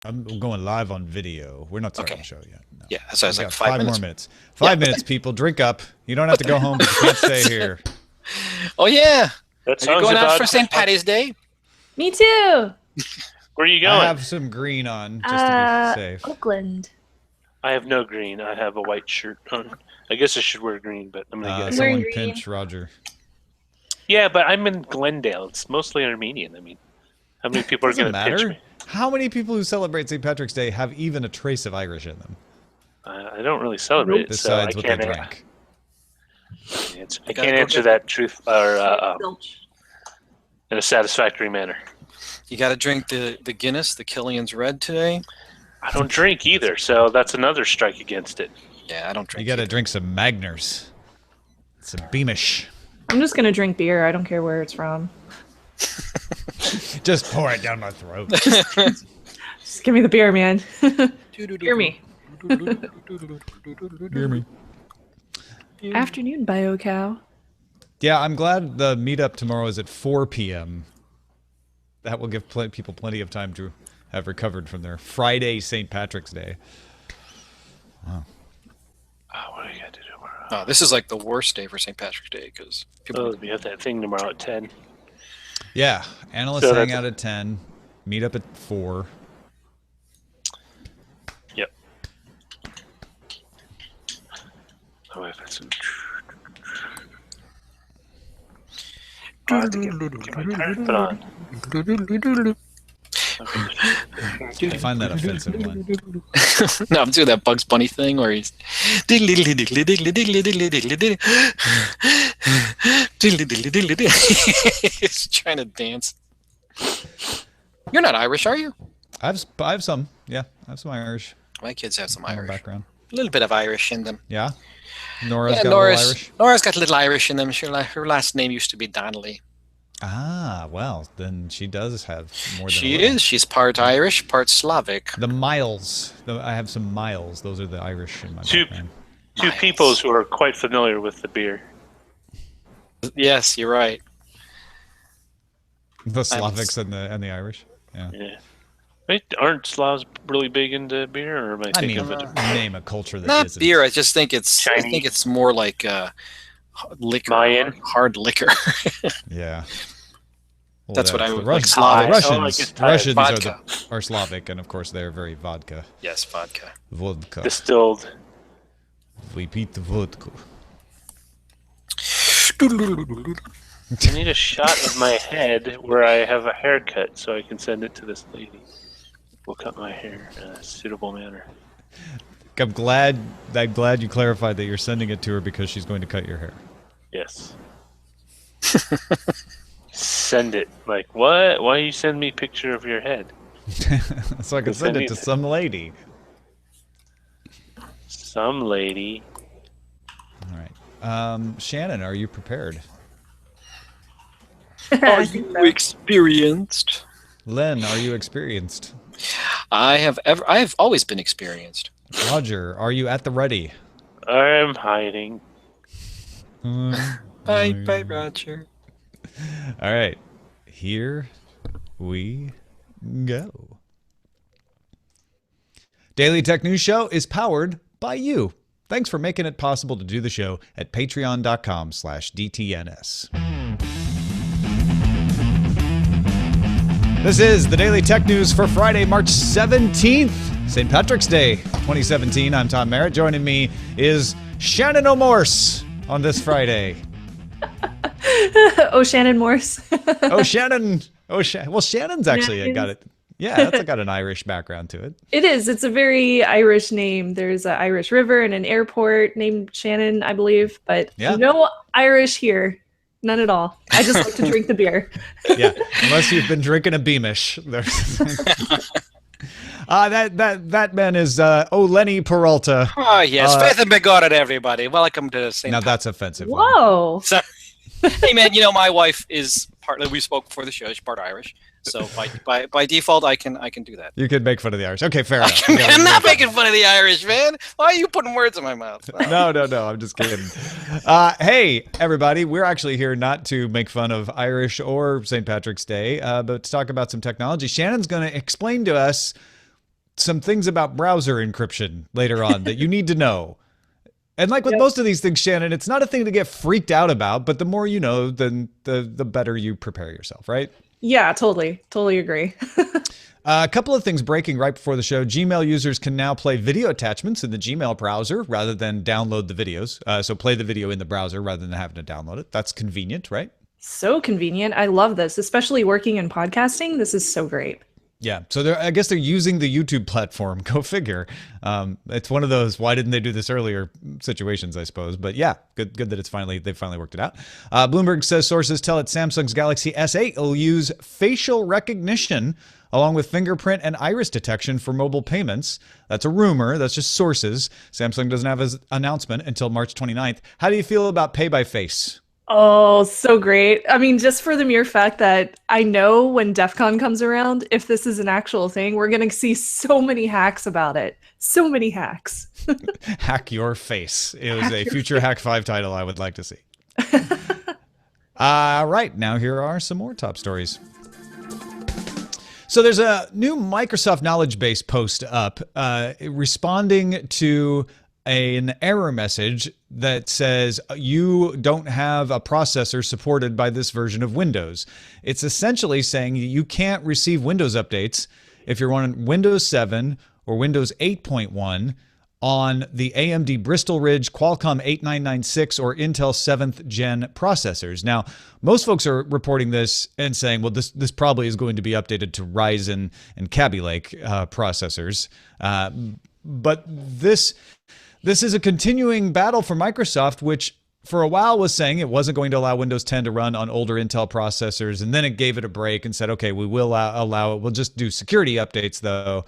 I'm going live on video. We're not starting the show yet. No. Yeah, so it's like 5 more minutes. 5 minutes, people. Drink up. You don't have to go home, but you can't stay here. Oh, yeah. That Are you going out for St. Patty's Day? Me too. Where are you going? I have some green on, just to be safe. Oakland. I have no green. I have a white shirt on. I guess I should wear green, but I'm going to get it. Someone pinch Roger. Yeah, but I'm in Glendale. It's mostly Armenian. I mean, how many people are going to pinch me? How many people who celebrate St. Patrick's Day have even a trace of Irish in them? I don't really celebrate it, besides so what I can't they drink. I can't answer that truth or in a satisfactory manner. You got to drink the Guinness, the Killian's Red today. I don't drink either, so that's another strike against it. Yeah, I don't drink. You got to drink some Magners. Some Beamish. I'm just gonna drink beer. I don't care where it's from. Just pour it down my throat. Just give me the beer, man. Hear me. Hear me. Afternoon, Bio Cow. Yeah, I'm glad the meetup tomorrow is at 4 p.m. That will give people plenty of time to have recovered from their Friday St. Patrick's Day. Wow. Oh, what do you got to do tomorrow? Oh, this is like the worst day for St. Patrick's Day because people. We have that thing tomorrow at 10. Yeah, analysts hang out at 10, meet up at 4. Yep. Oh, I've had some. I have to get my tire put on. I find that offensive, Len. No, I'm doing that Bugs Bunny thing where he's he's trying to dance. You're not Irish, are you? I have some. Yeah, I have some Irish. My kids have some Irish background. A little bit of Irish in them. Yeah. Nora's got Nora's, a little Irish. Nora's got a little Irish in them. Her last name used to be Donnelly. Ah, well, then she does have more than She is. She's part Irish, part Slavic. The Miles. I have some Miles. Those are the Irish in my background. Two peoples who are quite familiar with the beer. Yes, you're right. The Slavics and the Irish. Yeah. Wait, aren't Slavs really big into beer, or am I thinking of it? Name a culture that not isn't. beer. I just think it's. Chinese. I think it's more like liquor, Mayan. hard liquor. Yeah. Well, that's what I would like. Slavic. Russians are Slavic, and of course they're very vodka. Yes, vodka. Vodka. Distilled. We beat the vodka. I need a shot of my head where I have a haircut so I can send it to this lady. We'll cut my hair in a suitable manner. I'm glad you clarified that you're sending it to her because she's going to cut your hair. Yes. Send it. Like, what? Why you send me a picture of your head? So I can send it to some lady. Some lady. All right. Shannon, are you prepared? Are you experienced? Len, are you experienced? I have always been experienced. Roger, are you at the ready? I'm hiding. Bye, Roger. All right. Here we go. Daily Tech News Show is powered by you. Thanks for making it possible to do the show at patreon.com/DTNS. This is the Daily Tech News for Friday, March 17th, St. Patrick's Day 2017. I'm Tom Merritt. Joining me is Shanon Morse on this Friday. Oh, Shanon Morse. Oh, Shannon. Well, Shannon's actually got it. Yeah, that's got an Irish background to it. It is. It's a very Irish name. There's an Irish river and an airport named Shannon, I believe. But no Irish here. None at all. I just like to drink the beer. Yeah, unless you've been drinking a Beamish. That man is Lenny Peralta. Oh, yes. Faith and be good at everybody. Welcome to St. Now that's offensive. Whoa. So, hey, man, my wife is partly, we spoke before the show, she's part Irish. So by default, I can do that. You could make fun of the Irish. Okay, fair enough. I'm not making fun of the Irish, man. Why are you putting words in my mouth? No. I'm just kidding. Hey, everybody. We're actually here not to make fun of Irish or St. Patrick's Day, but to talk about some technology. Shannon's going to explain to us some things about browser encryption later on that you need to know. And like with most of these things, Shannon, it's not a thing to get freaked out about, but the more you know, then the better you prepare yourself, right? Yeah, totally. Totally agree. A couple of things breaking right before the show. Gmail users can now play video attachments in the Gmail browser rather than download the videos. So play the video in the browser rather than having to download it. That's convenient, right? So convenient. I love this, especially working in podcasting. This is so great. Yeah, so I guess they're using the YouTube platform. Go figure. It's one of those why didn't they do this earlier situations, I suppose. But yeah, good that they finally worked it out. Bloomberg says sources tell it Samsung's Galaxy S8 will use facial recognition along with fingerprint and iris detection for mobile payments. That's a rumor. That's just sources. Samsung doesn't have an announcement until March 29th. How do you feel about pay by face? Oh, so great. I mean, just for the mere fact that I know when DEF CON comes around, if this is an actual thing, we're going to see so many hacks about it. So many hacks. Hack your face. It was a future Hack 5 title I would like to see. Right, now here are some more top stories. So there's a new Microsoft knowledge base post up responding to an error message that says you don't have a processor supported by this version of Windows. It's essentially saying you can't receive Windows updates if you're on Windows 7 or Windows 8.1 on the AMD Bristol Ridge, Qualcomm 8996, or Intel 7th Gen processors. Now, most folks are reporting this and saying, well, this probably is going to be updated to Ryzen and Kaby Lake processors. But this is a continuing battle for Microsoft, which for a while was saying it wasn't going to allow Windows 10 to run on older Intel processors, and then it gave it a break and said, okay, we will allow it. We'll just do security updates, though,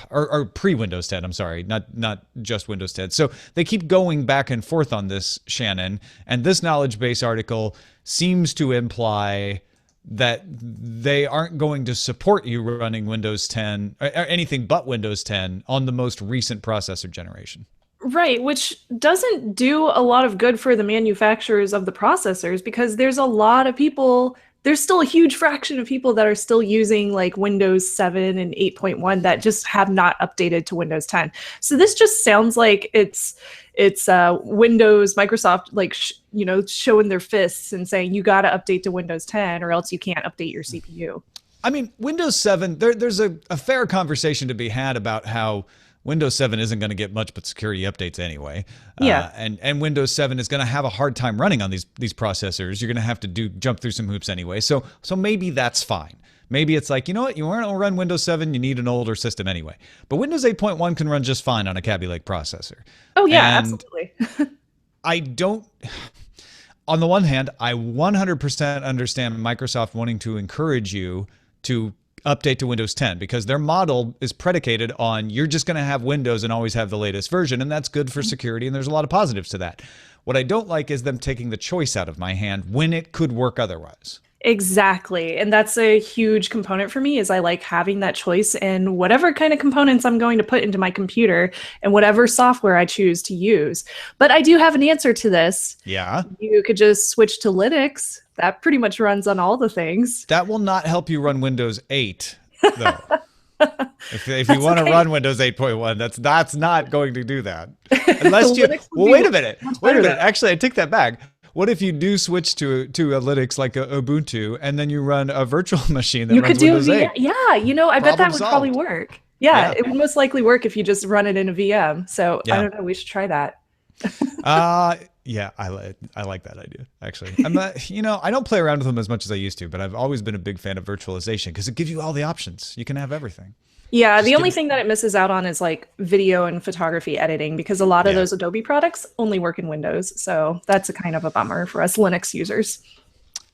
or pre-Windows 10, I'm sorry, not just Windows 10. So they keep going back and forth on this, Shannon, and this knowledge base article seems to imply that they aren't going to support you running Windows 10 or anything but Windows 10 on the most recent processor generation. Right, which doesn't do a lot of good for the manufacturers of the processors, because there's a lot of people, there's still a huge fraction of people that are still using like Windows 7 and 8.1 that just have not updated to Windows 10. So this just sounds like it's Windows, Microsoft, like, showing their fists and saying, you got to update to Windows 10 or else you can't update your CPU. I mean, Windows 7, there's a fair conversation to be had about how Windows 7 isn't going to get much but security updates anyway. Yeah. And Windows 7 is going to have a hard time running on these processors. You're going to have to jump through some hoops anyway. So maybe that's fine. Maybe it's like, you know what? You want to run Windows 7, you need an older system anyway. But Windows 8.1 can run just fine on a Kaby Lake processor. Oh, yeah, and absolutely. On the one hand, I 100% understand Microsoft wanting to encourage you to update to Windows 10 because their model is predicated on you're just going to have Windows and always have the latest version, and that's good for security, and there's a lot of positives to that. What I don't like is them taking the choice out of my hand when it could work otherwise. Exactly. And that's a huge component for me, is I like having that choice in whatever kind of components I'm going to put into my computer and whatever software I choose to use. But I do have an answer to this. Yeah. You could just switch to Linux. That pretty much runs on all the things. That will not help you run Windows 8, though. If you want to run Windows 8.1, that's not going to do that. Unless you... Well, wait a minute. Actually, I take that back. What if you do switch to a Linux like a Ubuntu, and then you run a virtual machine that runs Windows 8? Yeah, I bet that would probably work. Yeah, it would most likely work if you just run it in a VM. So I don't know. We should try that. Yeah, I like that idea, actually. I'm not, I don't play around with them as much as I used to, but I've always been a big fan of virtualization because it gives you all the options. You can have everything. Yeah, the only thing that it misses out on is like video and photography editing, because a lot of those Adobe products only work in Windows. So that's a kind of a bummer for us Linux users.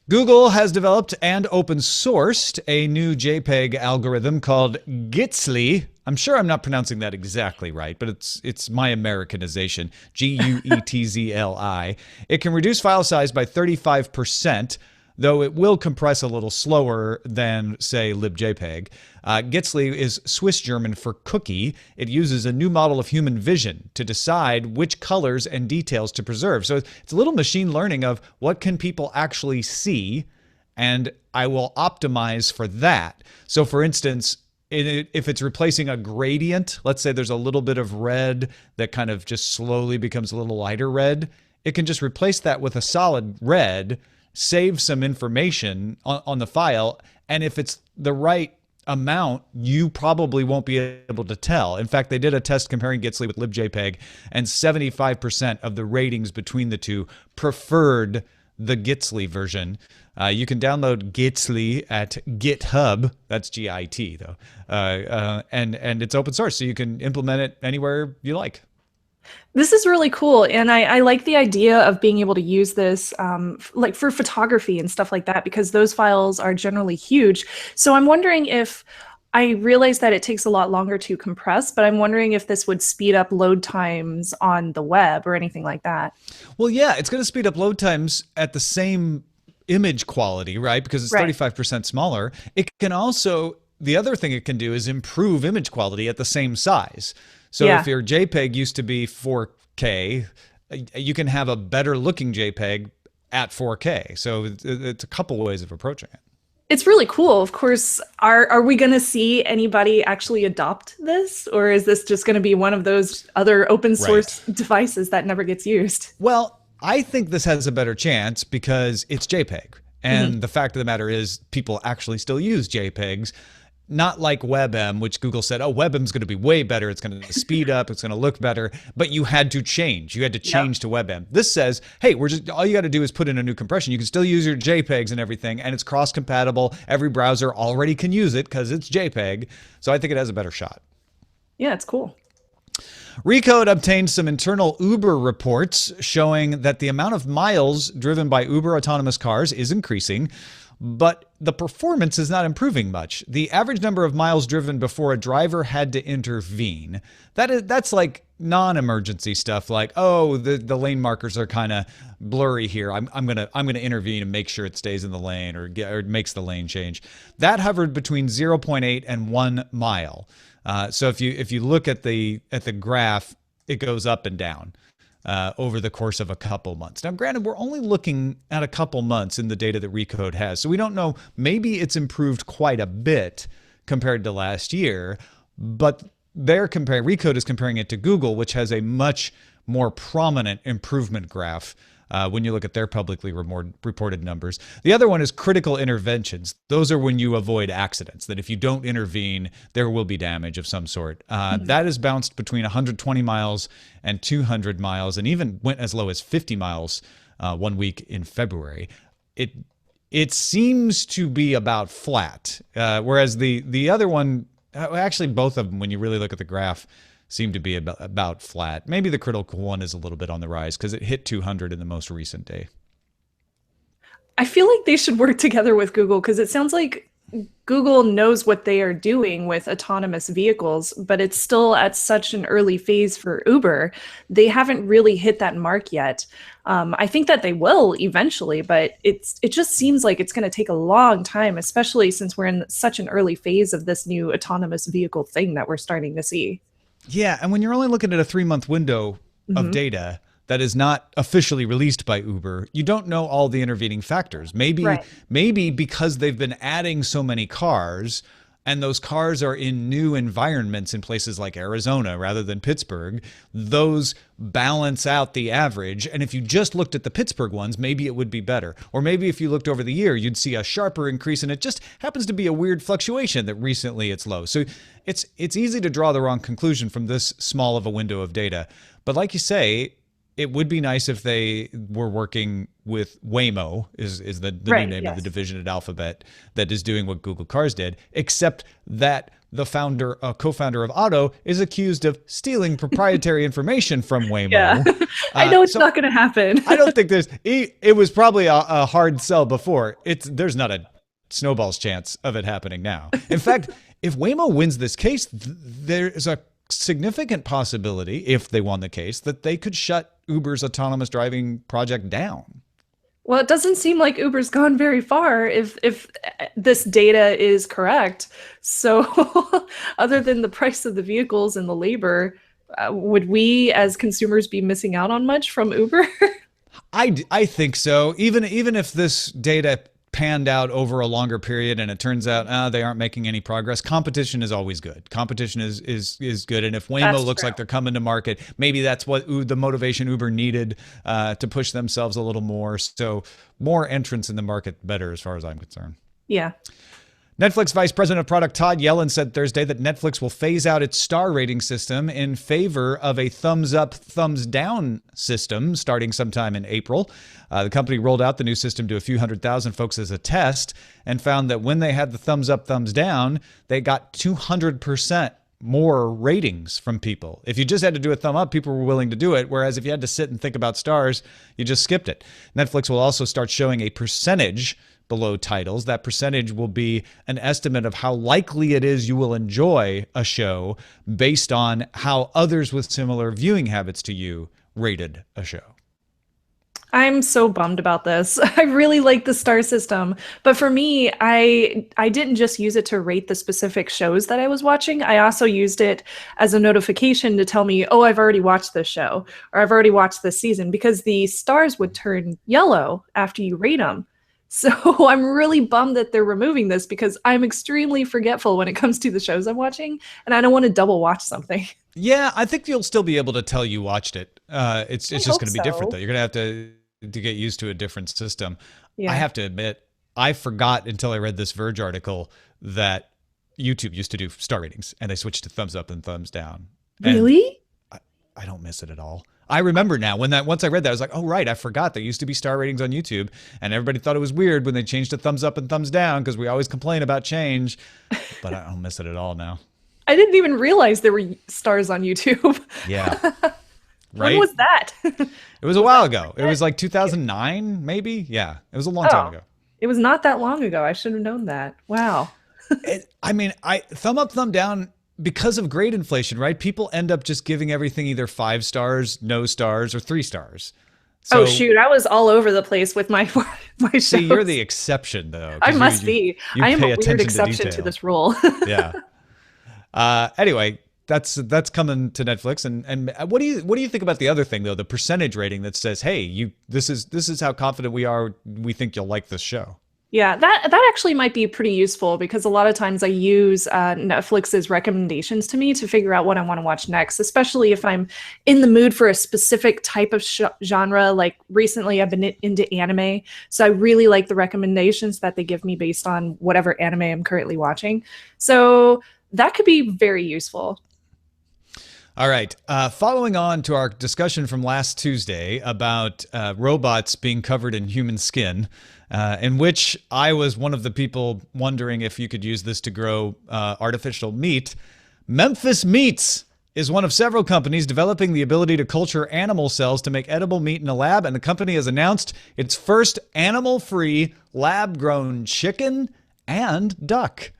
Google has developed and open sourced a new JPEG algorithm called Gitsly. I'm sure I'm not pronouncing that exactly right, but it's my Americanization, Guetzli. It can reduce file size by 35%, though it will compress a little slower than, say, libjpeg. Gitsly is Swiss German for cookie. It uses a new model of human vision to decide which colors and details to preserve. So it's a little machine learning of what can people actually see, and I will optimize for that. So for instance, if it's replacing a gradient, let's say there's a little bit of red that kind of just slowly becomes a little lighter red, it can just replace that with a solid red, save some information on the file. And if it's the right amount, you probably won't be able to tell. In fact, they did a test comparing Gitsly with libjpeg, and 75% of the ratings between the two preferred the Gitsly version. You can download Gitsly at GitHub. That's GIT though, and it's open source, so you can implement it anywhere you like. This is really cool, and I like the idea of being able to use this like for photography and stuff like that, because those files are generally huge. So I'm wondering if, I realize that it takes a lot longer to compress, but I'm wondering if this would speed up load times on the web or anything like that. Well, yeah, it's going to speed up load times at the same image quality, right? Because it's 35% smaller. It can also, the other thing it can do is improve image quality at the same size. So if your JPEG used to be 4K, you can have a better looking JPEG at 4K. So it's a couple ways of approaching it. It's really cool. Of course, are we going to see anybody actually adopt this? Or is this just going to be one of those other open source devices that never gets used? Well, I think this has a better chance because it's JPEG. And the fact of the matter is people actually still use JPEGs. Not like WebM, which Google said, oh, WebM's going to be way better. It's going to speed up. It's going to look better. But you had to change. You had to change to WebM. This says, hey, all you got to do is put in a new compression. You can still use your JPEGs and everything, and it's cross-compatible. Every browser already can use it because it's JPEG. So I think it has a better shot. Yeah, it's cool. Recode obtained some internal Uber reports showing that the amount of miles driven by Uber autonomous cars is increasing, but the performance is not improving much. The average number of miles driven before a driver had to intervene, that's like non-emergency stuff, like, oh, the lane markers are kind of blurry here. I'm gonna intervene and make sure it stays in the lane or makes the lane change. That hovered between 0.8 and 1 mile. So if you look at the graph, it goes up and down over the course of a couple months. Now, granted, we're only looking at a couple months in the data that Recode has, so we don't know. Maybe it's improved quite a bit compared to last year, but Recode is comparing it to Google, which has a much more prominent improvement graph when you look at their publicly reported numbers. The other one is critical interventions. Those are when you avoid accidents, that if you don't intervene, there will be damage of some sort. That has bounced between 120 miles and 200 miles, and even went as low as 50 miles 1 week in February. It seems to be about flat, whereas the other one, actually both of them, when you really look at the graph, seem to be about flat. Maybe the critical one is a little bit on the rise because it hit 200 in the most recent day. I feel like they should work together with Google, because it sounds like Google knows what they are doing with autonomous vehicles, but it's still at such an early phase for Uber. They haven't really hit that mark yet. I think that they will eventually, but it just seems like it's going to take a long time, especially since we're in such an early phase of this new autonomous vehicle thing that we're starting to see. Yeah, and when you're only looking at a 3-month window of data that is not officially released by Uber, you don't know all the intervening factors. Maybe because they've been adding so many cars, and those cars are in new environments in places like Arizona rather than Pittsburgh, those balance out the average. And if you just looked at the Pittsburgh ones, maybe it would be better. Or maybe if you looked over the year, you'd see a sharper increase, and it just happens to be a weird fluctuation that recently it's low. So it's easy to draw the wrong conclusion from this small of a window of data. But like you say, it would be nice if they were working with Waymo, is the new name of the division at Alphabet that is doing what Google Cars did, except that the co-founder of Otto is accused of stealing proprietary information from Waymo. Yeah. I know it's not going to happen. I don't think it was probably a hard sell before. There's not a snowball's chance of it happening now. In fact, if Waymo wins this case, there's a significant possibility, if they won the case, that they could shut Uber's autonomous driving project down. Well, it doesn't seem like Uber's gone very far if this data is correct. So other than the price of the vehicles and the labor, would we as consumers be missing out on much from Uber? I think so. Even if this data panned out over a longer period and it turns out they aren't making any progress, competition is always good. Competition is good. And if Waymo looks like they're coming to market, maybe that's what the motivation Uber needed to push themselves a little more. So more entrants in the market, better as far as I'm concerned. Yeah. Netflix Vice President of Product Todd Yellen said Thursday that Netflix will phase out its star rating system in favor of a thumbs up, thumbs down system starting sometime in April. The company rolled out the new system to a few 100,000 folks as a test and found that when they had the thumbs up, thumbs down, they got 200% more ratings from people. If you just had to do a thumb up, people were willing to do it. Whereas if you had to sit and think about stars, you just skipped it. Netflix will also start showing a percentage below titles. That percentage will be an estimate of how likely it is you will enjoy a show based on how others with similar viewing habits to you rated a show. I'm so bummed about this. I really like the star system, but for me, I didn't just use it to rate the specific shows that I was watching. I also used it as a notification to tell me, oh, I've already watched this show or I've already watched this season, because the stars would turn yellow after you rate them. So I'm really bummed that they're removing this, because I'm extremely forgetful when it comes to the shows I'm watching, and I don't want to double watch something. Yeah, I think you'll still be able to tell you watched it. It's just going to be different, though. You're going to have to get used to a different system. Yeah. I have to admit, I forgot until I read this Verge article that YouTube used to do star ratings, and they switched to thumbs up and thumbs down. Really? I don't miss it at all. I remember now once I read that, I was like, oh, right. I forgot there used to be star ratings on YouTube, and everybody thought it was weird when they changed to thumbs up and thumbs down, because we always complain about change, but I don't miss it at all now. I didn't even realize there were stars on YouTube. Yeah. Right? When was that? It was a while ago. It was like 2009, maybe. Yeah. It was a long time ago. It was not that long ago. I should have known that. Wow. Thumb up, thumb down, because of grade inflation, right? People end up just giving everything either 5 stars, no stars, or 3 stars. So, oh, shoot. I was all over the place with my shows. See, you're the exception, though. I must be. I am a weird exception to this rule. Yeah. Anyway, that's coming to Netflix. And what do you think about the other thing, though, the percentage rating that says, hey, this is how confident we think you'll like this show? Yeah, that actually might be pretty useful, because a lot of times I use Netflix's recommendations to me to figure out what I want to watch next, especially if I'm in the mood for a specific type of genre. Like recently I've been into anime, so I really like the recommendations that they give me based on whatever anime I'm currently watching. So that could be very useful. All right. Following on to our discussion from last Tuesday about robots being covered in human skin, in which I was one of the people wondering if you could use this to grow artificial meat, Memphis Meats is one of several companies developing the ability to culture animal cells to make edible meat in a lab, and the company has announced its first animal-free lab-grown chicken and duck.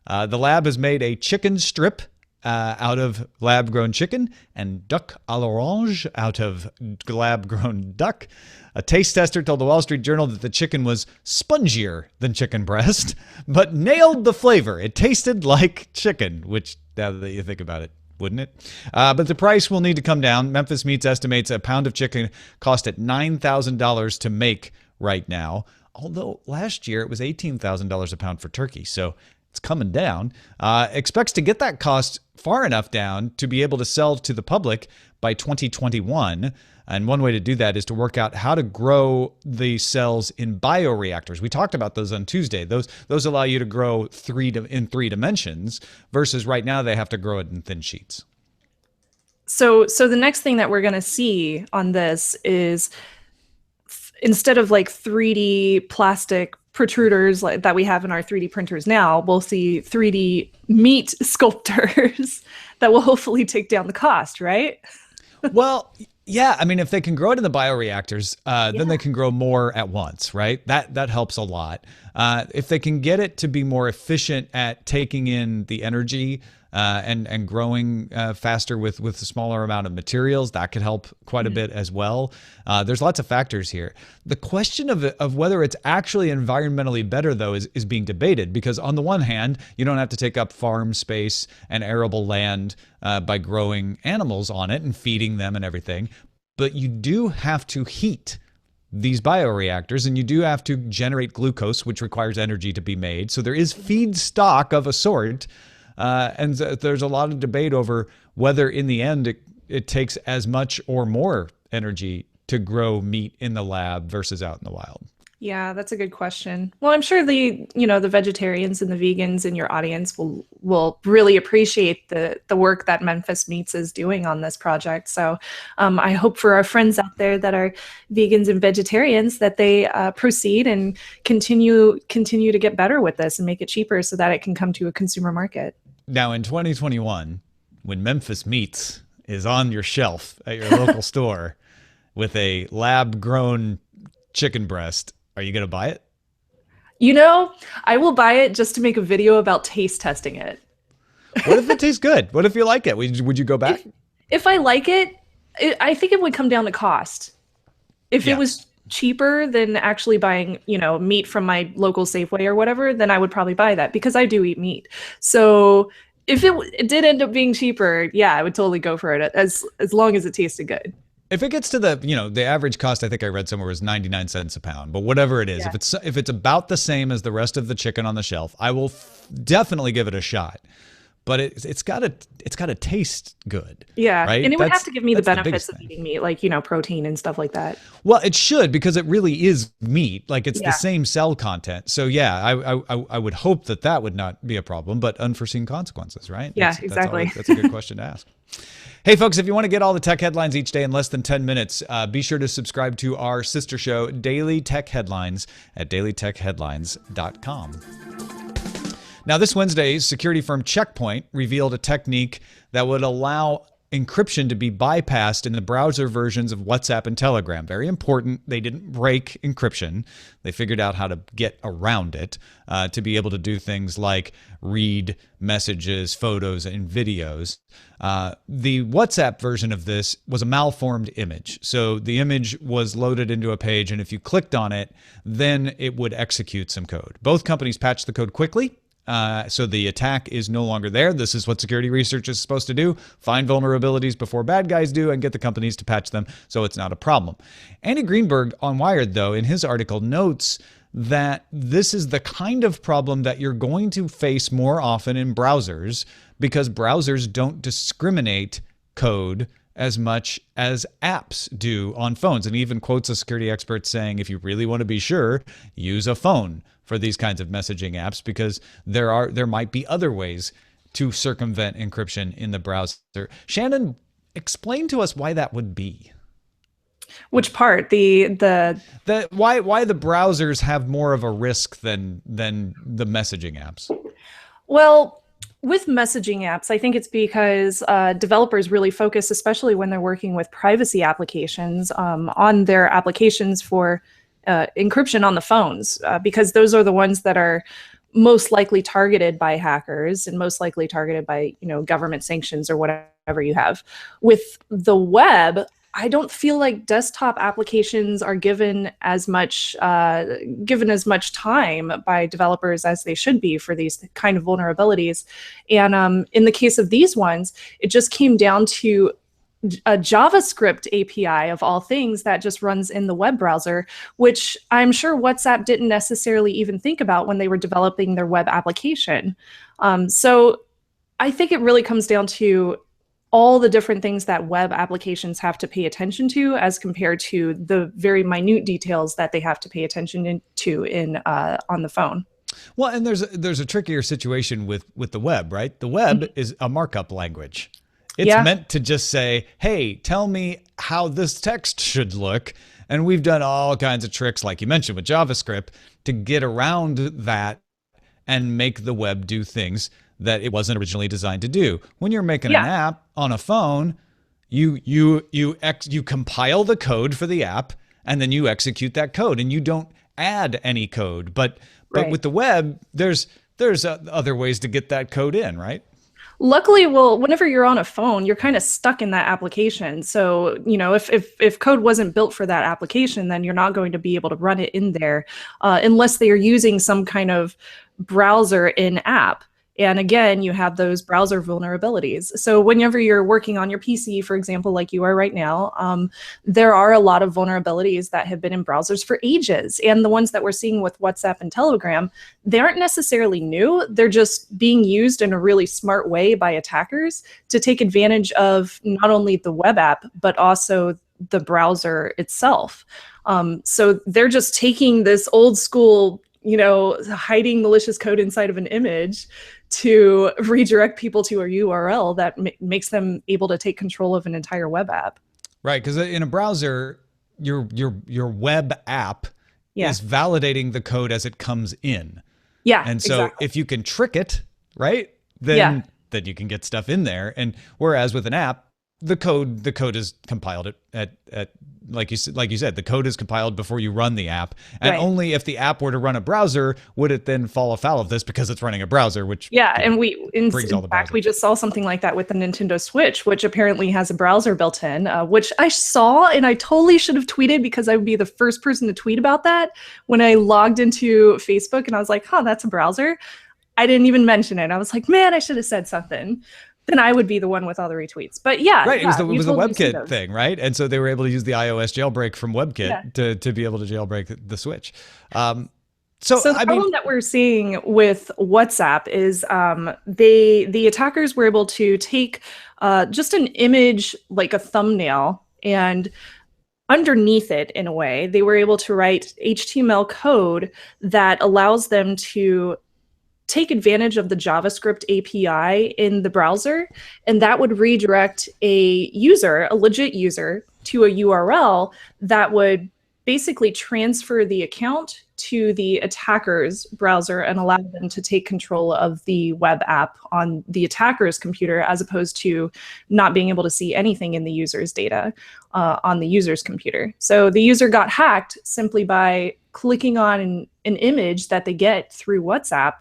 The lab has made a chicken strip out of lab-grown chicken and duck à l'orange out of lab-grown duck. A taste tester told the Wall Street Journal that the chicken was spongier than chicken breast, but nailed the flavor. It tasted like chicken, which, now that you think about it, wouldn't it? But the price will need to come down. Memphis Meats estimates a pound of chicken cost at $9,000 to make right now, although last year it was $18,000 a pound for turkey, so it's coming down. Expects to get that cost far enough down to be able to sell to the public by 2021. And one way to do that is to work out how to grow the cells in bioreactors. We talked about those on Tuesday. Those allow you to grow in 3 dimensions, versus right now they have to grow it in thin sheets. So the next thing that we're going to see on this is, instead of like 3D plastic protruders that we have in our 3D printers now, we'll see 3D meat sculptors that will hopefully take down the cost, right? Well, yeah. I mean, if they can grow it in the bioreactors, then they can grow more at once, right? That helps a lot. If they can get it to be more efficient at taking in the energy and growing faster with a smaller amount of materials, that could help quite a bit as well. There's lots of factors here. The question of whether it's actually environmentally better, though, is being debated, because on the one hand, you don't have to take up farm space and arable land by growing animals on it and feeding them and everything, but you do have to heat these bioreactors, and you do have to generate glucose, which requires energy to be made. So there is feedstock of a sort, and there's a lot of debate over whether in the end it takes as much or more energy to grow meat in the lab versus out in the wild. Yeah, that's a good question. Well, I'm sure the vegetarians and the vegans in your audience will really appreciate the work that Memphis Meats is doing on this project. So I hope for our friends out there that are vegans and vegetarians that they proceed and continue to get better with this and make it cheaper so that it can come to a consumer market. Now in 2021, when Memphis Meats is on your shelf at your local store with a lab-grown chicken breast, are you going to buy it? I will buy it just to make a video about taste testing it. What if it tastes good? What if you like it? Would you go back? If I like it, I think it would come down to cost. If it was cheaper than actually buying, meat from my local Safeway or whatever, then I would probably buy that because I do eat meat. So if it did end up being cheaper, yeah, I would totally go for it as long as it tasted good. If it gets to the average cost, I think I read somewhere was 99 cents a pound, but whatever it is, if it's about the same as the rest of the chicken on the shelf, I will definitely give it a shot. But it's got to taste good. Yeah, right? And it would have to give me the benefits of eating meat, like protein and stuff like that. Well, it should, because it really is meat. Like it's the same cell content. So yeah, I would hope that would not be a problem, but unforeseen consequences, right? Yeah, exactly. That's a good question to ask. Hey, folks, if you want to get all the tech headlines each day in less than 10 minutes, be sure to subscribe to our sister show, Daily Tech Headlines, at dailytechheadlines.com. Now, this Wednesday, security firm Check Point revealed a technique that would allow encryption to be bypassed in the browser versions of WhatsApp and Telegram. Very important. They didn't break encryption. They figured out how to get around it to be able to do things like read messages, photos, and videos. The WhatsApp version of this was a malformed image. So the image was loaded into a page, and if you clicked on it, then it would execute some code. Both companies patched the code quickly. So the attack is no longer there. This is what security research is supposed to do: find vulnerabilities before bad guys do and get the companies to patch them, so it's not a problem. Andy Greenberg on Wired, though, in his article notes that this is the kind of problem that you're going to face more often in browsers, because browsers don't discriminate code as much as apps do on phones. And he even quotes a security expert saying, if you really want to be sure, use a phone for these kinds of messaging apps, because there might be other ways to circumvent encryption in the browser. Shanon, explain to us why that would be. Which part? The why the browsers have more of a risk than the messaging apps? Well, with messaging apps, I think it's because developers really focus, especially when they're working with privacy applications, on their applications for encryption on the phones, because those are the ones that are most likely targeted by hackers and most likely targeted by government sanctions or whatever you have. With the web, I don't feel like desktop applications are given as much time by developers as they should be for these kind of vulnerabilities. And in the case of these ones, it just came down to a JavaScript API of all things that just runs in the web browser, which I'm sure WhatsApp didn't necessarily even think about when they were developing their web application. So I think it really comes down to all the different things that web applications have to pay attention to as compared to the very minute details that they have to pay attention to on the phone. Well, and there's a trickier situation with the web, right? The web is a markup language. It's meant to just say, hey, tell me how this text should look. And we've done all kinds of tricks, like you mentioned with JavaScript, to get around that and make the web do things that it wasn't originally designed to do. When you're making an app on a phone, you compile the code for the app, and then you execute that code, and you don't add any code. But with the web, there's other ways to get that code in, right? Luckily, well, whenever you're on a phone, you're kind of stuck in that application. So, if code wasn't built for that application, then you're not going to be able to run it in there unless they are using some kind of browser in app. And again, you have those browser vulnerabilities. So whenever you're working on your PC, for example, like you are right now, there are a lot of vulnerabilities that have been in browsers for ages. And the ones that we're seeing with WhatsApp and Telegram, they aren't necessarily new. They're just being used in a really smart way by attackers to take advantage of not only the web app, but also the browser itself. So they're just taking this old school, hiding malicious code inside of an image to redirect people to a URL that makes them able to take control of an entire web app. Right, because in a browser, your web app is validating the code as it comes in. Yeah, and so exactly. if you can trick it, right, then you can get stuff in there. And whereas with an app, the code is compiled at like you said, the code is compiled before you run the app, and only if the app were to run a browser would it then fall afoul of this because it's running a browser, which and in fact browser. We just saw something like that with the Nintendo Switch, which apparently has a browser built in, which I saw and I totally should have tweeted because I would be the first person to tweet about that when I logged into Facebook and I was like, that's a browser. I didn't even mention it. I was like, man, I should have said something. Then I would be the one with all the retweets. But right, it was the WebKit thing, right? And so they were able to use the iOS jailbreak from WebKit to be able to jailbreak the Switch. So the problem that we're seeing with WhatsApp is the attackers were able to take just an image, like a thumbnail, and underneath it, in a way, they were able to write HTML code that allows them to take advantage of the JavaScript API in the browser, and that would redirect a legit user, to a URL that would basically transfer the account to the attacker's browser and allow them to take control of the web app on the attacker's computer, as opposed to not being able to see anything in the user's data on the user's computer. So the user got hacked simply by clicking on an image that they get through WhatsApp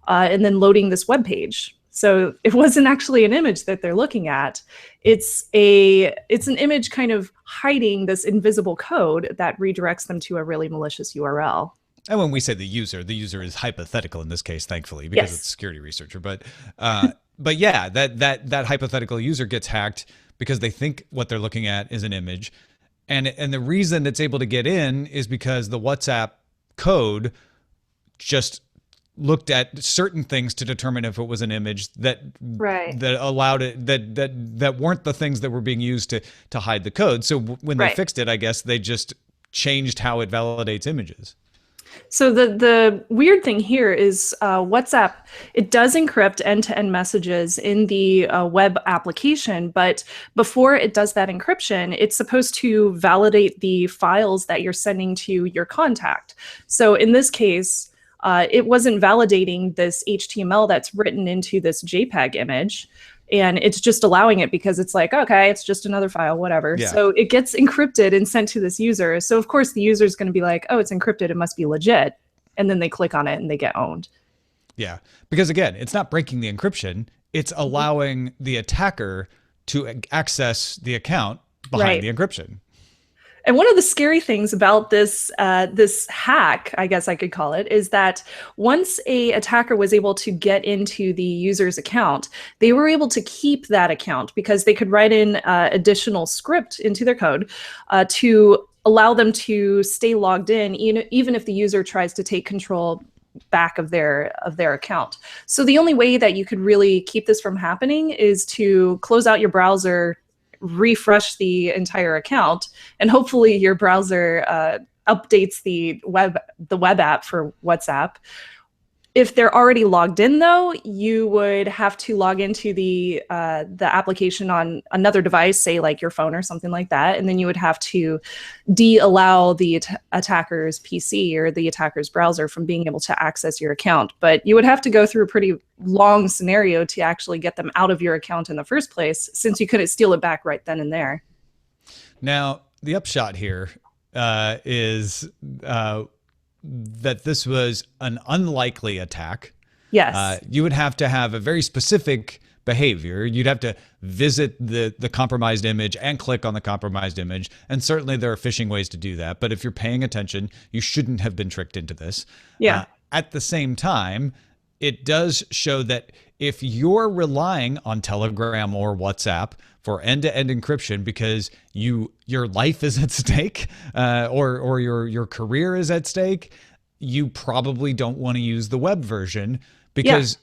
and then loading this web page. So it wasn't actually an image that they're looking at. It's an image kind of hiding this invisible code that redirects them to a really malicious URL. And when we say the user is hypothetical in this case, thankfully, because it's a security researcher. But yeah, that hypothetical user gets hacked because they think what they're looking at is an image. And the reason it's able to get in is because the WhatsApp code just looked at certain things to determine if it was an image that allowed it, that weren't the things that were being used to hide the code. So when they fixed it, I guess they just changed how it validates images. So the weird thing here is WhatsApp, it does encrypt end-to-end messages in the web application, but before it does that encryption, it's supposed to validate the files that you're sending to your contact. So in this case, it wasn't validating this HTML that's written into this JPEG image. And it's just allowing it because it's like, okay, it's just another file, whatever. Yeah. So it gets encrypted and sent to this user. So of course the user is going to be like, oh, it's encrypted, it must be legit. And then they click on it and they get owned. Yeah, because again, it's not breaking the encryption. It's allowing the attacker to access the account behind the encryption. And one of the scary things about this this hack, I guess I could call it, is that once a attacker was able to get into the user's account, they were able to keep that account because they could write in additional script into their code to allow them to stay logged in, even if the user tries to take control back of their account. So the only way that you could really keep this from happening is to close out your browser, refresh the entire account, and hopefully your browser updates the web app for WhatsApp. If they're already logged in, though, you would have to log into the application on another device, say like your phone or something like that, and then you would have to de-allow the attacker's PC or the attacker's browser from being able to access your account. But you would have to go through a pretty long scenario to actually get them out of your account in the first place, since you couldn't steal it back right then and there. Now, the upshot here is that this was an unlikely attack. Yes. You would have to have a very specific behavior. You'd have to visit the compromised image and click on the compromised image. And certainly there are phishing ways to do that. But if you're paying attention, you shouldn't have been tricked into this. Yeah. At the same time, it does show that if you're relying on Telegram or WhatsApp for end-to-end encryption because your life is at stake, or your career is at stake, you probably don't want to use the web version, because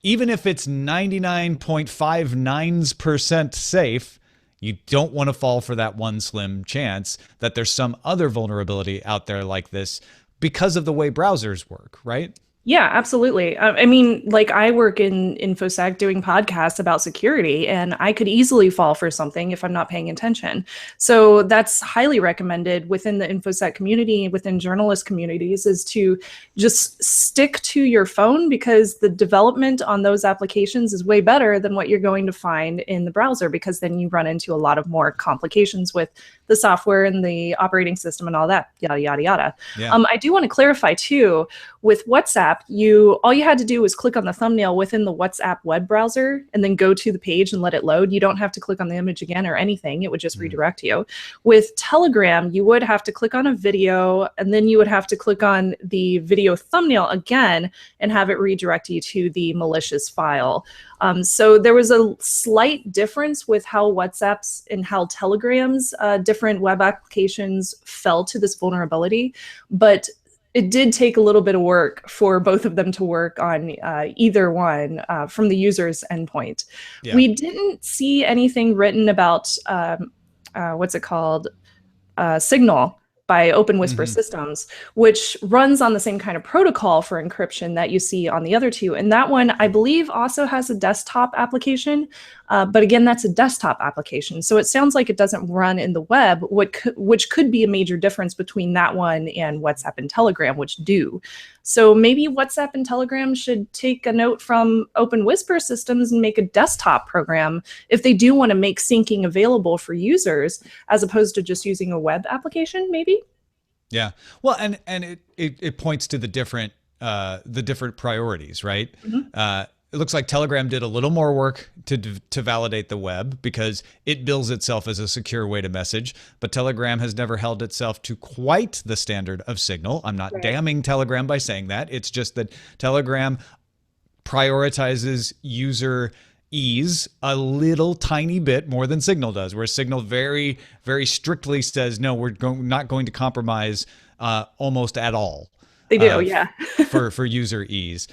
even if it's 99.59% safe, you don't want to fall for that one slim chance that there's some other vulnerability out there like this because of the way browsers work, right? Yeah, absolutely. I mean, like I work in InfoSec doing podcasts about security, and I could easily fall for something if I'm not paying attention. So that's highly recommended within the InfoSec community, within journalist communities, is to just stick to your phone, because the development on those applications is way better than what you're going to find in the browser, because then you run into a lot of more complications with the software and the operating system and all that, yada, yada, yada. Yeah. I do want to clarify too, with WhatsApp, all you had to do was click on the thumbnail within the WhatsApp web browser and then go to the page and let it load. You don't have to click on the image again or anything. It would just redirect you. With Telegram, you would have to click on a video, and then you would have to click on the video thumbnail again and have it redirect you to the malicious file. So there was a slight difference with how WhatsApp's and how Telegram's different web applications fell to this vulnerability, but it did take a little bit of work for both of them to work on either one from the user's endpoint. Yeah. We didn't see anything written about Signal by OpenWhisper Systems, which runs on the same kind of protocol for encryption that you see on the other two. And that one, I believe, also has a desktop application. But again, that's a desktop application. So it sounds like it doesn't run in the web, which could be a major difference between that one and WhatsApp and Telegram, which do. So maybe WhatsApp and Telegram should take a note from OpenWhisper Systems and make a desktop program if they do want to make syncing available for users, as opposed to just using a web application, maybe. Yeah. Well, and it points to the different priorities, right? It looks like Telegram did a little more work to validate the web because it bills itself as a secure way to message, but Telegram has never held itself to quite the standard of Signal. I'm not damning Telegram by saying that. It's just that Telegram prioritizes user ease a little tiny bit more than Signal does, where Signal very, very strictly says, no, we're not going to compromise almost at all. They do, yeah. for user ease.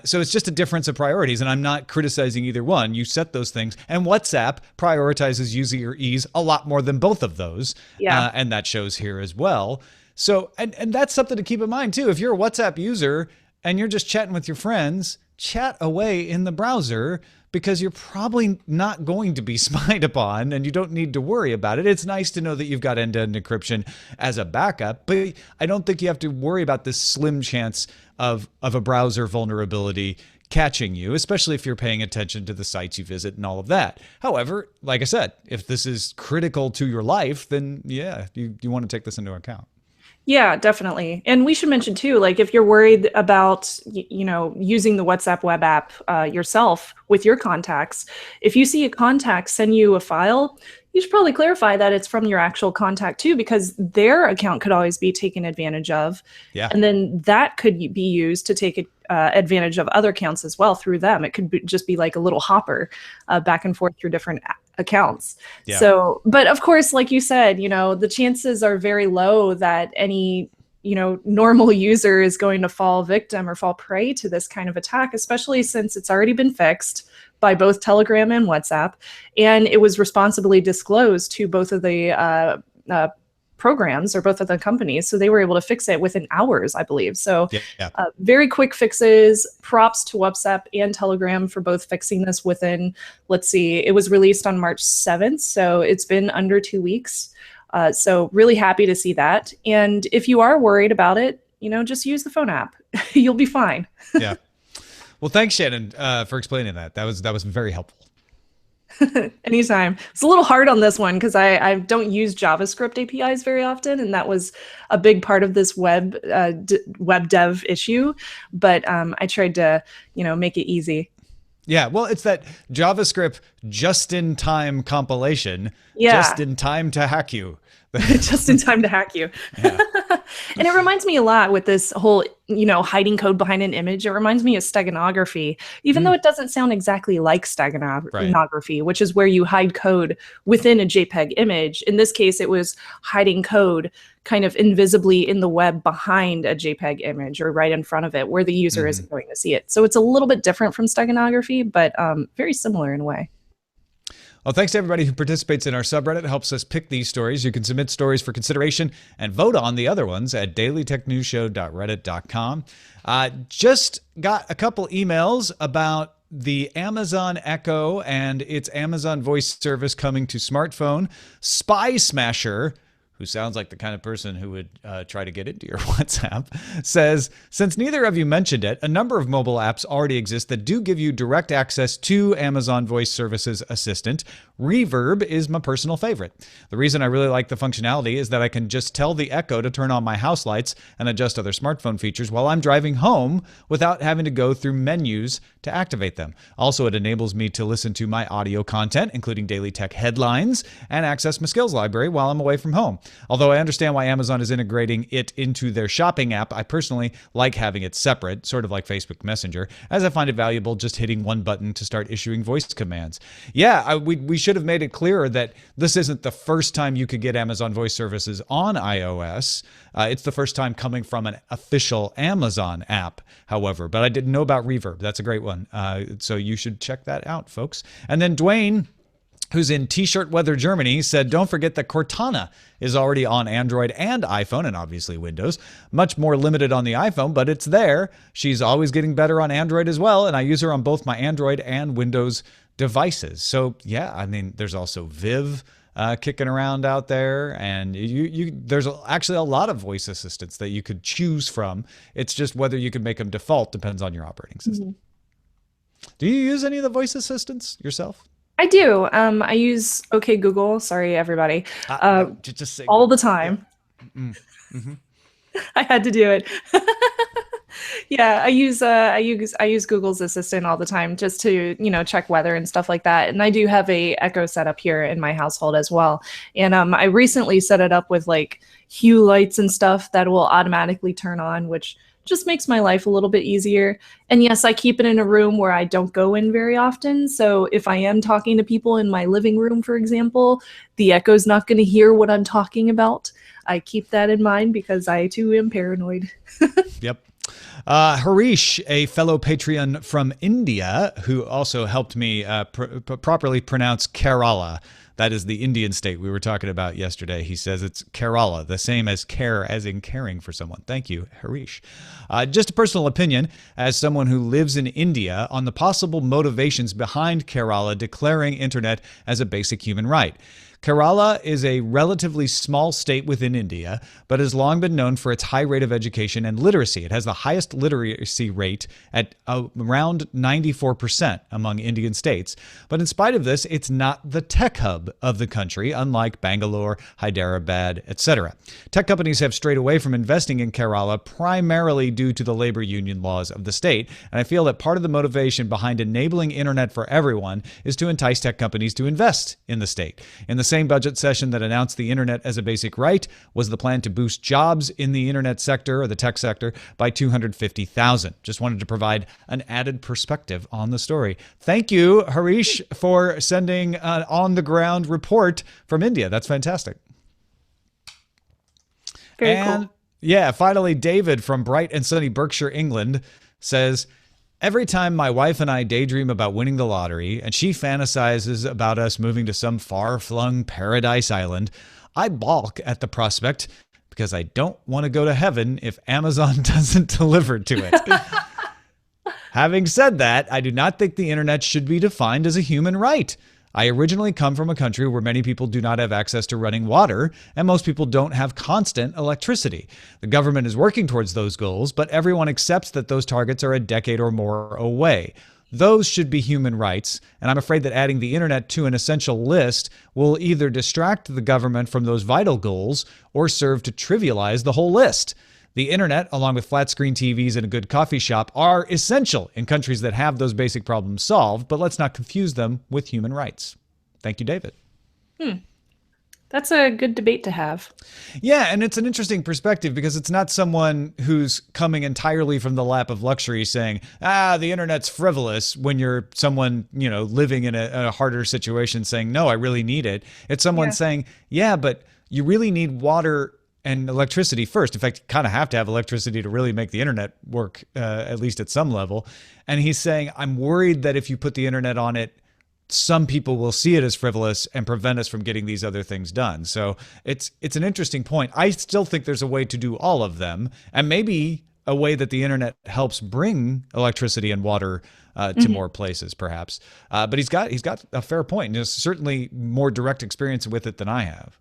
So it's just a difference of priorities, and I'm not criticizing either one. You set those things, and WhatsApp prioritizes user ease a lot more than both of those, and that shows here as well. So, and that's something to keep in mind too. If you're a WhatsApp user and you're just chatting with your friends, chat away in the browser, because you're probably not going to be spied upon and you don't need to worry about it. It's nice to know that you've got end-to-end encryption as a backup, but I don't think you have to worry about this slim chance of a browser vulnerability catching you, especially if you're paying attention to the sites you visit and all of that. However, like I said, if this is critical to your life, then yeah, you want to take this into account. Yeah, definitely. And we should mention too, like if you're worried about, using the WhatsApp web app yourself with your contacts, if you see a contact send you a file, you should probably clarify that it's from your actual contact too, because their account could always be taken advantage of. Yeah. And then that could be used to take advantage of other accounts as well through them. It could just be like a little hopper back and forth through different accounts. Yeah. So, but of course, like you said, the chances are very low that any normal user is going to fall victim or fall prey to this kind of attack, especially since it's already been fixed by both Telegram and WhatsApp, and it was responsibly disclosed to both of the programs or both of the companies, so they were able to fix it within hours, I believe. So very quick fixes. Props to WhatsApp and Telegram for both fixing this within, let's see, it was released on March 7th, so it's been under 2 weeks. So really happy to see that. And if you are worried about it, just use the phone app. You'll be fine. Yeah. Well, thanks, Shannon, for explaining that. That was very helpful. Anytime. It's a little hard on this one because I don't use JavaScript APIs very often, and that was a big part of this web dev issue. But I tried to make it easy. Yeah, well, it's that JavaScript just-in-time compilation, just in time to hack you. Just in time to hack you. Yeah. And it reminds me a lot with this whole, hiding code behind an image. It reminds me of steganography, even though it doesn't sound exactly like steganography, which is where you hide code within a JPEG image. In this case, it was hiding code kind of invisibly in the web behind a JPEG image or right in front of it where the user isn't going to see it. So it's a little bit different from steganography, but very similar in a way. Well, thanks to everybody who participates in our subreddit. It helps us pick these stories. You can submit stories for consideration and vote on the other ones at dailytechnewsshow.reddit.com. Just got a couple emails about the Amazon Echo and its Amazon voice service coming to smartphone. Spy Smasher, who sounds like the kind of person who would try to get into your WhatsApp, says, since neither of you mentioned it, a number of mobile apps already exist that do give you direct access to Amazon Voice Services Assistant. Reverb is my personal favorite. The reason I really like the functionality is that I can just tell the Echo to turn on my house lights and adjust other smartphone features while I'm driving home without having to go through menus to activate them. Also, it enables me to listen to my audio content, including daily tech headlines, and access my skills library while I'm away from home. Although I understand why Amazon is integrating it into their shopping app, I personally like having it separate, sort of like Facebook Messenger, as I find it valuable just hitting one button to start issuing voice commands. Yeah, we should have made it clearer that this isn't the first time you could get Amazon Voice Services on iOS. It's the first time coming from an official Amazon app, however. But I didn't know about Reverb. That's a great one. So you should check that out, folks. And then Dwayne, who's in T-shirt weather Germany, said, don't forget that Cortana is already on Android and iPhone, and obviously Windows. Much more limited on the iPhone, but it's there. She's always getting better on Android as well, and I use her on both my Android and Windows devices. So yeah, I mean, there's also Viv kicking around out there, and there's actually a lot of voice assistants that you could choose from. It's just whether you can make them default depends on your operating system. Do you use any of the voice assistants yourself? I do. I use OK Google. Sorry, everybody. Just say all the time. Yeah. I had to do it. Yeah, I use Google's Assistant all the time just to, check weather and stuff like that. And I do have a Echo setup here in my household as well. And I recently set it up with like hue lights and stuff that will automatically turn on, which just makes my life a little bit easier. And yes, I keep it in a room where I don't go in very often. So if I am talking to people in my living room, for example, the Echo's not going to hear what I'm talking about. I keep that in mind because I too am paranoid. Yep. Harish, a fellow Patreon from India, who also helped me properly pronounce Kerala. That is the Indian state we were talking about yesterday. He says it's Kerala, the same as care as in caring for someone. Thank you, Harish. Just a personal opinion, as someone who lives in India, on the possible motivations behind Kerala declaring internet as a basic human right. Kerala is a relatively small state within India, but has long been known for its high rate of education and literacy. It has the highest literacy rate at around 94% among Indian states. But in spite of this, it's not the tech hub of the country, unlike Bangalore, Hyderabad, etc. Tech companies have strayed away from investing in Kerala primarily due to the labor union laws of the state. And I feel that part of the motivation behind enabling internet for everyone is to entice tech companies to invest in the state. In the same budget session that announced the internet as a basic right was the plan to boost jobs in the internet sector or the tech sector by 250,000. Just wanted to provide an added perspective on the story. Thank you, Harish, for sending an on-the-ground report from India. That's fantastic. Very cool. Yeah, finally, David from bright and sunny Berkshire, England says, every time my wife and I daydream about winning the lottery and she fantasizes about us moving to some far-flung paradise island, I balk at the prospect because I don't want to go to heaven if Amazon doesn't deliver to it. Having said that, I do not think the internet should be defined as a human right. I originally come from a country where many people do not have access to running water, and most people don't have constant electricity. The government is working towards those goals, but everyone accepts that those targets are a decade or more away. Those should be human rights, and I'm afraid that adding the internet to an essential list will either distract the government from those vital goals or serve to trivialize the whole list. The internet, along with flat-screen TVs and a good coffee shop, are essential in countries that have those basic problems solved, but let's not confuse them with human rights. Thank you, David. That's a good debate to have. Yeah, and it's an interesting perspective because it's not someone who's coming entirely from the lap of luxury saying, the internet's frivolous, when you're someone, living in a harder situation saying, no, I really need it. It's someone saying, yeah, but you really need water and electricity first. In fact, you kind of have to have electricity to really make the internet work, at least at some level. And he's saying, I'm worried that if you put the internet on it, some people will see it as frivolous and prevent us from getting these other things done. So it's an interesting point. I still think there's a way to do all of them, and maybe a way that the internet helps bring electricity and water to more places, perhaps. But he's got a fair point, and there's certainly more direct experience with it than I have.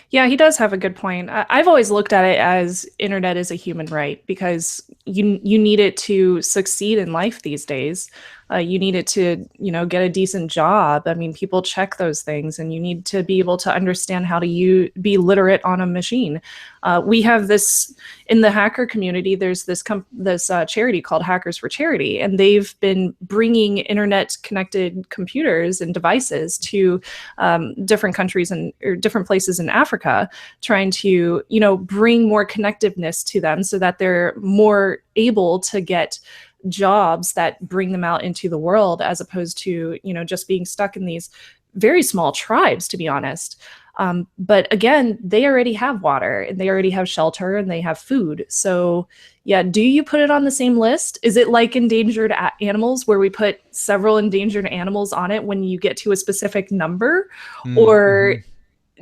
Yeah, he does have a good point. I've always looked at it as internet is a human right, because you need it to succeed in life these days. You need it to, get a decent job. I mean, people check those things, and you need to be able to understand how to be literate on a machine. We have this in the hacker community. There's this charity called Hackers for Charity, and they've been bringing internet-connected computers and devices to different countries or different places in Africa, trying to, bring more connectiveness to them so that they're more able to get jobs that bring them out into the world, as opposed to, just being stuck in these very small tribes, to be honest. But again, they already have water, and they already have shelter, and they have food. So yeah, do you put it on the same list? Is it like endangered animals, where we put several endangered animals on it when you get to a specific number? Or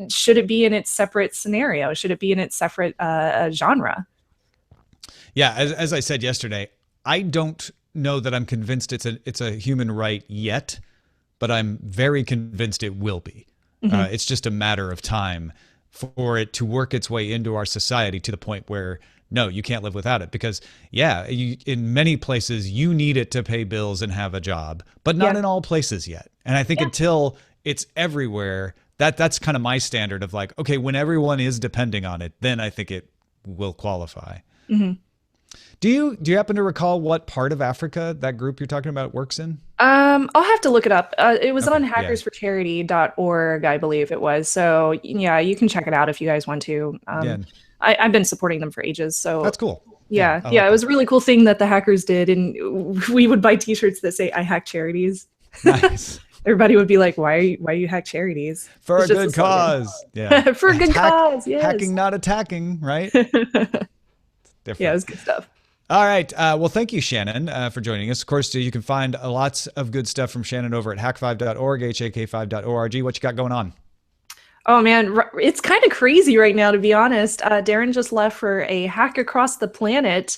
should it be in its separate scenario? Should it be in its separate genre? Yeah, as I said yesterday, I don't know that I'm convinced it's a human right yet, but I'm very convinced it will be. It's just a matter of time for it to work its way into our society to the point where, no, you can't live without it. Because, in many places, you need it to pay bills and have a job, but not in all places yet. And I think until it's everywhere, that's kind of my standard of like, okay, when everyone is depending on it, then I think it will qualify. Do you happen to recall what part of Africa that group you're talking about works in? I'll have to look it up. It was on hackersforcharity.org, I believe it was. So yeah, you can check it out if you guys want to. I've been supporting them for ages. So that's cool. Yeah, it was a really cool thing that the hackers did, and we would buy T-shirts that say "I hack charities." Nice. Everybody would be like, "Why you hack charities for a good cause?" Yeah, for a good cause. Yes, hacking, not attacking, right? Yeah, it was good stuff. All right. Well, thank you, Shanon, for joining us. Of course, you can find lots of good stuff from Shanon over at hack5.org, hak5.org. What you got going on? Oh, man, it's kind of crazy right now, to be honest. Darren just left for a Hack Across the Planet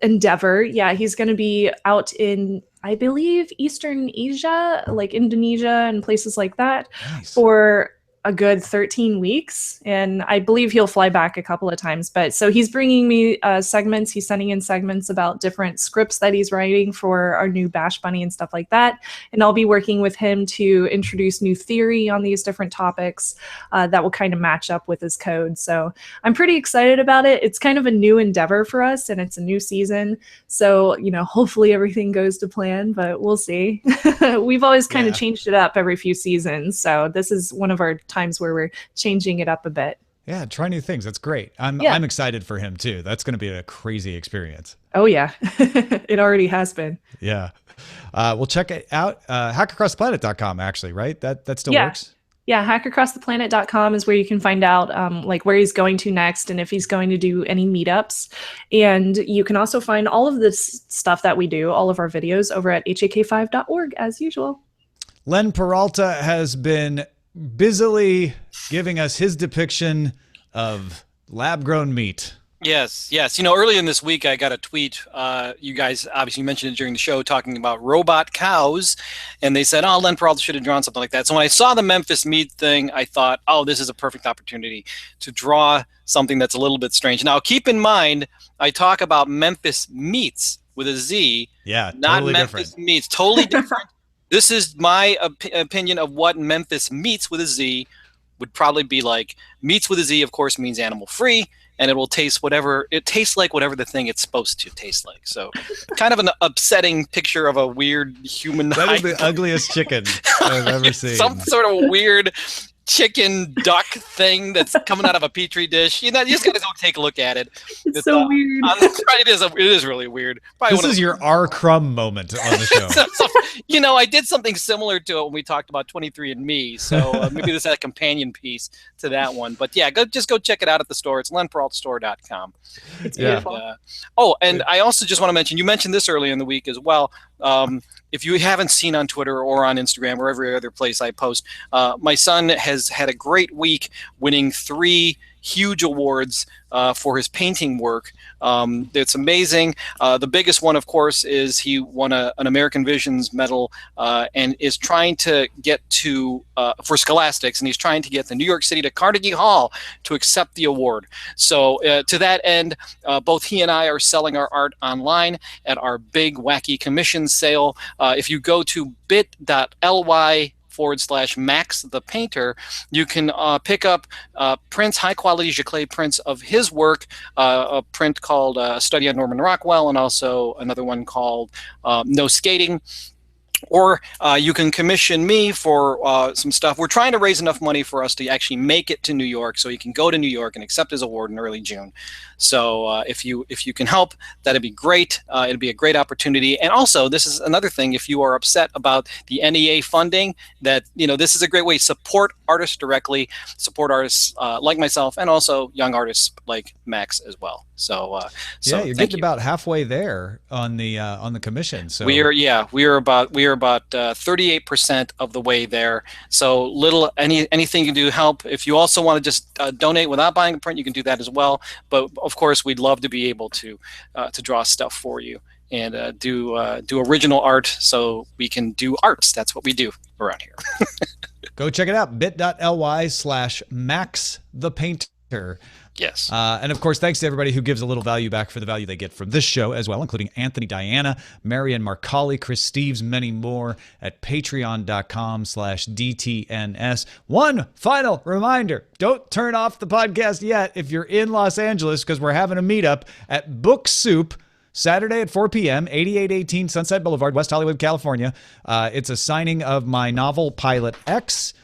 endeavor. Yeah, he's going to be out in, I believe, Eastern Asia, like Indonesia and places like that, for a good 13 weeks. And I believe he'll fly back a couple of times. But so he's bringing me segments. He's sending in segments about different scripts that he's writing for our new Bash Bunny and stuff like that. And I'll be working with him to introduce new theory on these different topics that will kind of match up with his code. So I'm pretty excited about it. It's kind of a new endeavor for us, and it's a new season. So, hopefully everything goes to plan, but we'll see. We've always kind of changed it up every few seasons. So this is one of our times where we're changing it up a bit. Yeah, try new things. That's great. I'm excited for him too. That's going to be a crazy experience. Oh yeah, it already has been. Yeah, we'll check it out. Hackercrosstheplanet.com, actually, right? That still works. Yeah, hackercrosstheplanet.com is where you can find out like where he's going to next and if he's going to do any meetups. And you can also find all of this stuff that we do, all of our videos, over at hak5.org as usual. Len Peralta has been busily giving us his depiction of lab-grown meat. Yes. Earlier in this week, I got a tweet. You guys obviously mentioned it during the show, talking about robot cows, and they said, "Oh, Len Peralta should have drawn something like that." So when I saw the Memphis meat thing, I thought, "Oh, this is a perfect opportunity to draw something that's a little bit strange." Now, keep in mind, I talk about Memphis meats with a Z, not totally Memphis different. meats, totally different. This is my opinion of what Memphis meats with a Z would probably be like. Meats with a Z, of course, means animal free, and it will taste like whatever the thing it's supposed to taste like. So kind of an upsetting picture of a weird human. That is the ugliest chicken I've ever seen. Some sort of weird chicken duck thing that's coming out of a petri dish. You just gotta go take a look at it. It's so weird. It is really weird. Probably This is your R. Crumb moment on the show. I did something similar to it when we talked about 23andMe, so maybe this is a companion piece to that one. But yeah, go check it out at the store. It's lenperaltastore.com. It's beautiful. And I also just want to mention, you mentioned this earlier in the week as well. If you haven't seen on Twitter or on Instagram or every other place I post, my son has had a great week winning 3 huge awards for his painting work. It's amazing. The biggest one, of course, is he won an American Visions Medal and is trying to get to, for Scholastics, and he's trying to get the New York City to Carnegie Hall to accept the award. So to that end, both he and I are selling our art online at our big wacky commission sale. If you go to bit.ly/Max the Painter, you can pick up prints, high quality giclée prints of his work, a print called Study on Norman Rockwell, and also another one called No Skating. Or you can commission me for some stuff. We're trying to raise enough money for us to actually make it to New York, so he can go to New York and accept his award in early June. So if you can help, that'd be great. It'd be a great opportunity. And also, this is another thing. If you are upset about the NEA funding, this is a great way to support artists directly, support artists like myself, and also young artists like Max as well. So you're getting about halfway there on the commission. So we are about 38% of the way there. So anything you can do to help. If you also want to just donate without buying a print, you can do that as well. But of course, we'd love to be able to draw stuff for you and do original art, so we can do arts. That's what we do around here. Go check it out. bit.ly/Max the Painter. Yes. And of course, thanks to everybody who gives a little value back for the value they get from this show as well, including Anthony, Diana, Marian Marcali, Chris Steves, many more at patreon.com/DTNS. One final reminder, don't turn off the podcast yet if you're in Los Angeles, because we're having a meetup at Book Soup Saturday at 4 p.m., 8818 Sunset Boulevard, West Hollywood, California. It's a signing of my novel, Pilot X,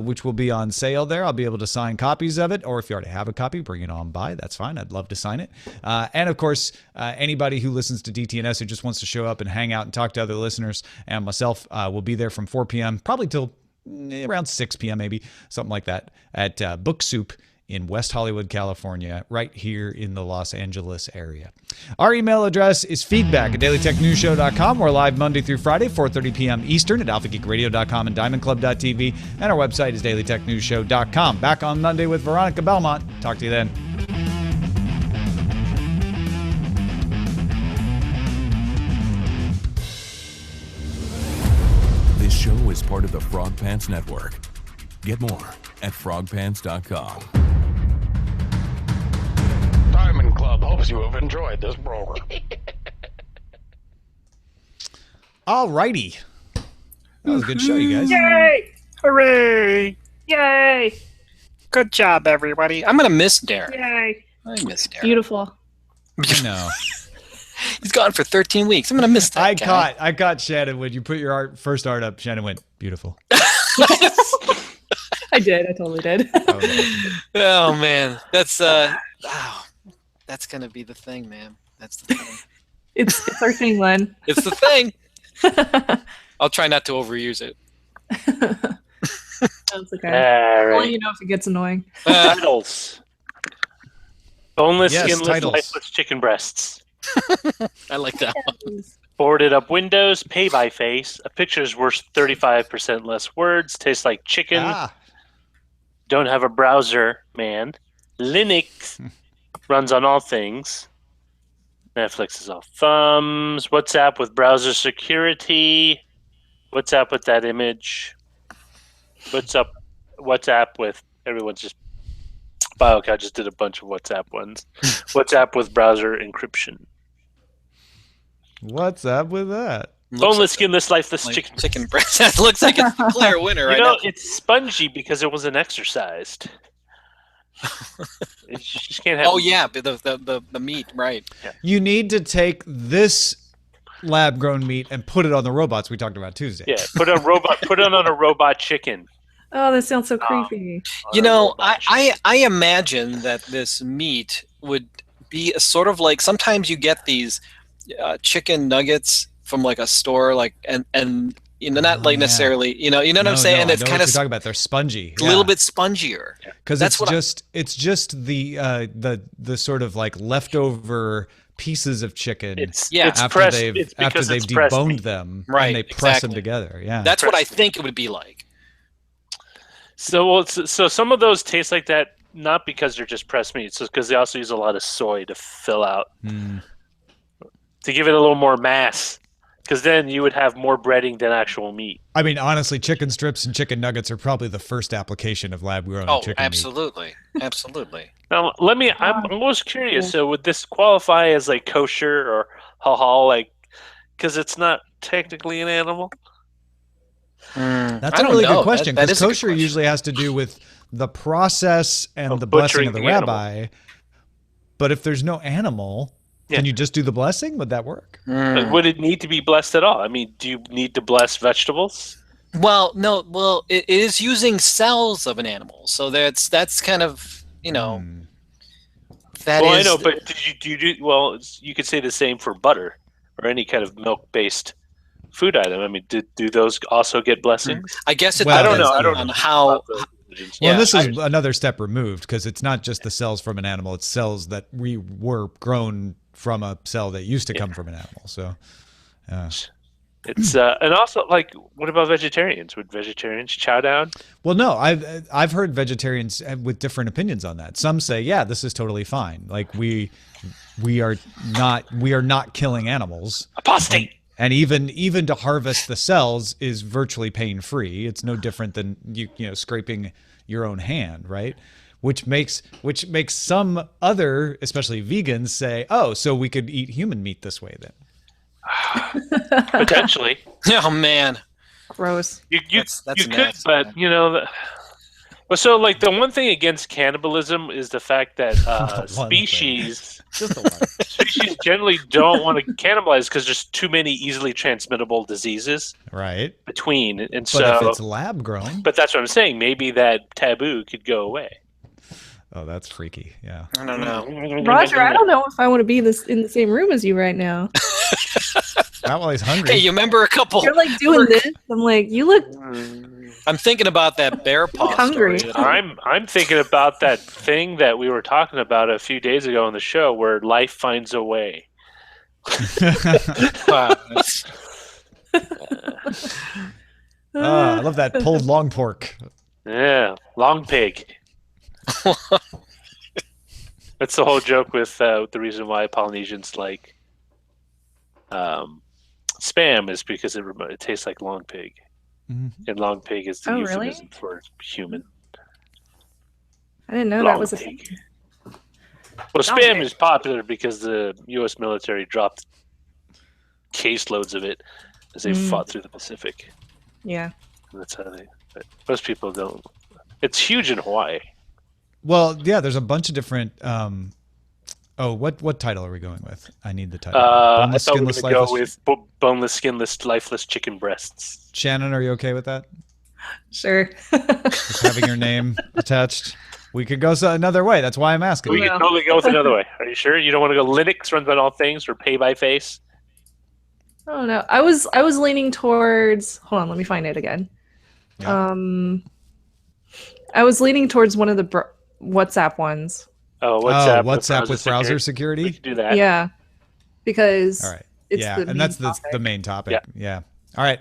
which will be on sale there. I'll be able to sign copies of it, or if you already have a copy, bring it on by. That's fine. I'd love to sign it. And of course, anybody who listens to DTNS who just wants to show up and hang out and talk to other listeners and myself will be there from 4 p.m., probably till around 6 p.m., maybe, something like that, at Book Soup in West Hollywood, California, right here in the Los Angeles area. Our email address is feedback@dailytechnewsshow.com. We're live Monday through Friday, 4:30 p.m. Eastern at alphageekradio.com and diamondclub.tv. And our website is dailytechnewsshow.com. Back on Monday with Veronica Belmont. Talk to you then. This show is part of the Frog Pants Network. Get more at frogpants.com. Diamond Club hopes you have enjoyed this program. All righty. That was a good show, you guys. Yay! Hooray! Yay! Good job, everybody. I'm going to miss Darren. Yay! I miss Darren. Beautiful. No. He's gone for 13 weeks. I'm going to miss that guy. I caught Shannon when you put your first art up. Shannon went, beautiful. I did. I totally did. Oh, man. That's going to be the thing, man. That's the thing. It's our thing, Len. It's the thing. I'll try not to overuse it. That's okay. Only you know if it gets annoying. Titles. Boneless, Yes, skinless, titles. lifeless chicken breasts. I like that one. Boarded up windows, pay by face. A picture's worth 35% less words. Tastes like chicken. Don't have a browser, man. Linux runs on all things. Netflix is all thumbs. WhatsApp with browser security. WhatsApp with that image. WhatsApp with everyone's just. BioCow just did a bunch of WhatsApp ones. WhatsApp with browser encryption. What's up with that? Boneless, skinless, lifeless Like chicken. chicken breast. That looks like it's the clear winner right now. It's spongy because it wasn't exercised. You just can't have. Oh yeah, the meat, right? Yeah. You need to take this lab-grown meat and put it on the robots we talked about Tuesday. Yeah, put it on a robot chicken. Oh, that sounds so creepy. You know, I imagine that this meat would be a sort of like sometimes you get these chicken nuggets from like a store, like and you know not like necessarily you know what I'm saying. No, It's I know kind what of you're talking about. They're spongy. a little bit spongier. Because That's it's just the sort of like leftover pieces of chicken after they've deboned them and they press them together. Yeah, that's what I think it would be like. So some of those taste like that, not because they're just pressed meat, it's just because they also use a lot of soy to fill out, to give it a little more mass. Because then you would have more breading than actual meat. I mean, honestly, chicken strips and chicken nuggets are probably the first application of lab-grown chicken absolutely, absolutely. Now, I'm almost curious. So, would this qualify as like kosher or halal? Like, because it's not technically an animal. That's a really good question. Because kosher usually has to do with the process and the blessing of the rabbi. But if there's no animal, can you just do the blessing? Would that work? Would it need to be blessed at all? I mean, do you need to bless vegetables? Well, no. Well, it is using cells of an animal, so that's kind of that well, is. I know, but do you well? You could say the same for butter or any kind of milk-based food item. I mean, do those also get blessings? I guess it. I don't know. I don't know how. Well, this is another step removed because it's not just the cells from an animal; it's cells that we were grown from a cell that used to come from an animal. So, it's and also like, what about vegetarians? Would vegetarians chow down? Well, no, I've heard vegetarians with different opinions on that. Some say, yeah, this is totally fine. Like we are not killing animals. Apostate. And even to harvest the cells is virtually pain-free. It's no different than you know scraping your own hand, right? Which makes some other, especially vegans, say, "Oh, so we could eat human meat this way then?" Potentially. Oh man, gross. You could, but you know. Well, so like the one thing against cannibalism is the fact that species generally don't want to cannibalize because there's too many easily transmittable diseases between, and so. But if it's lab grown. But that's what I'm saying. Maybe that taboo could go away. Oh, that's freaky. Yeah. I don't know, Roger. I don't know if I want to be in the same room as you right now. Not while he's hungry. Hey, you remember a couple? You're like doing this. I'm like, you look. I'm thinking about that bear paw hungry. story. I'm thinking about that thing that we were talking about a few days ago on the show, where life finds a way. Wow, I love that pulled long pork. Yeah, long pig. That's the whole joke with the reason why Polynesians like spam is because it tastes like long pig. And long pig is the euphemism for human. I didn't know that was a thing. Well, spam is popular because the U.S. military dropped caseloads of it as they fought through the Pacific. Yeah. And that's how they. Most people don't. It's huge in Hawaii. Well, yeah, there's a bunch of different. What title are we going with? I need the title. I thought we were going to go with boneless, skinless, lifeless chicken breasts. Shannon, are you okay with that? Sure. Just having your name attached. We could go another way. That's why I'm asking. We could totally go with another way. Are you sure? You don't want to go Linux runs on all things or pay by face? Oh no, I was leaning towards. Hold on, let me find it again. Yeah. I was leaning towards one of the WhatsApp ones. Oh, WhatsApp with browser security? We could do that. Yeah, because all right. It's and that's the main topic. Yeah. All right.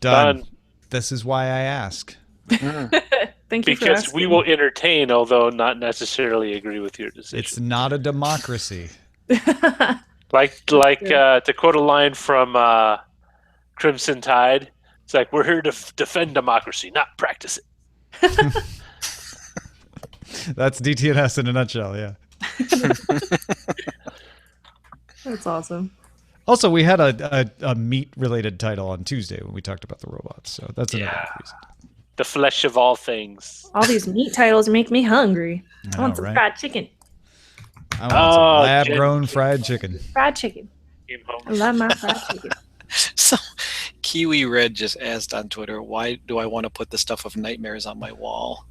Done. This is why I ask. Thank you because for asking. We will entertain, although not necessarily agree with your decision. It's not a democracy. like to quote a line from Crimson Tide, it's like, we're here to defend democracy, not practice it. That's DTNS in a nutshell, yeah. That's awesome. Also, we had a meat-related title on Tuesday when we talked about the robots, so that's another reason. The flesh of all things. All these meat titles make me hungry. I want some fried chicken. I want some lab-grown fried chicken. Fried chicken. I love my fried chicken. So, Kiwi Red just asked on Twitter, why do I want to put the stuff of nightmares on my wall?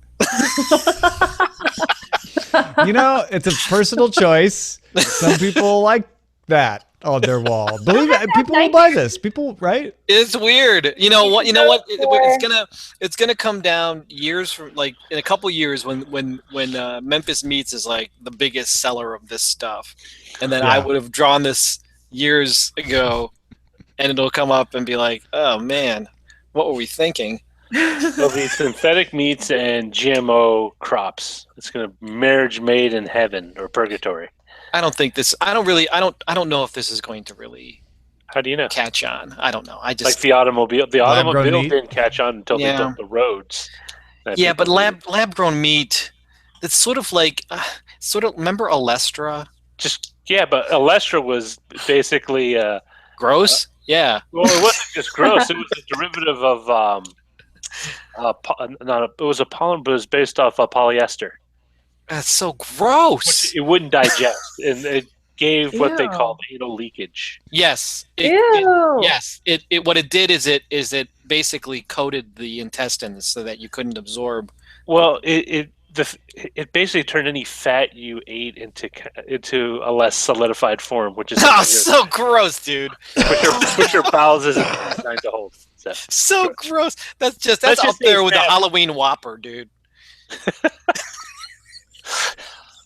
It's a personal choice. Some people like that on their wall. Believe it, people will buy this. People, right? It's weird. You know what? It's gonna come down years from, like, in a couple years when Memphis Meats is like the biggest seller of this stuff, and then I would have drawn this years ago, and it'll come up and be like, oh man, what were we thinking? There'll be synthetic meats and GMO crops. It's gonna marriage made in heaven or purgatory. I don't know if this is going to really. How do you know? Catch on. I don't know. I just like the automobile. The automobile meat? didn't catch on until they built the roads. Yeah, but lab grown meat. It's sort of like remember Alestra? But Alestra was basically gross. Yeah. Well, it wasn't just gross. It was a derivative of it was a pollen, but it was based off of polyester. That's so gross. It wouldn't digest, and it gave what they call anal leakage. Yes. What it did is it basically coated the intestines so that you couldn't absorb. Well, it basically turned any fat you ate into a less solidified form, which is so gross, dude. Which your bowels isn't designed to hold. So gross. That's up there with the Halloween Whopper, dude.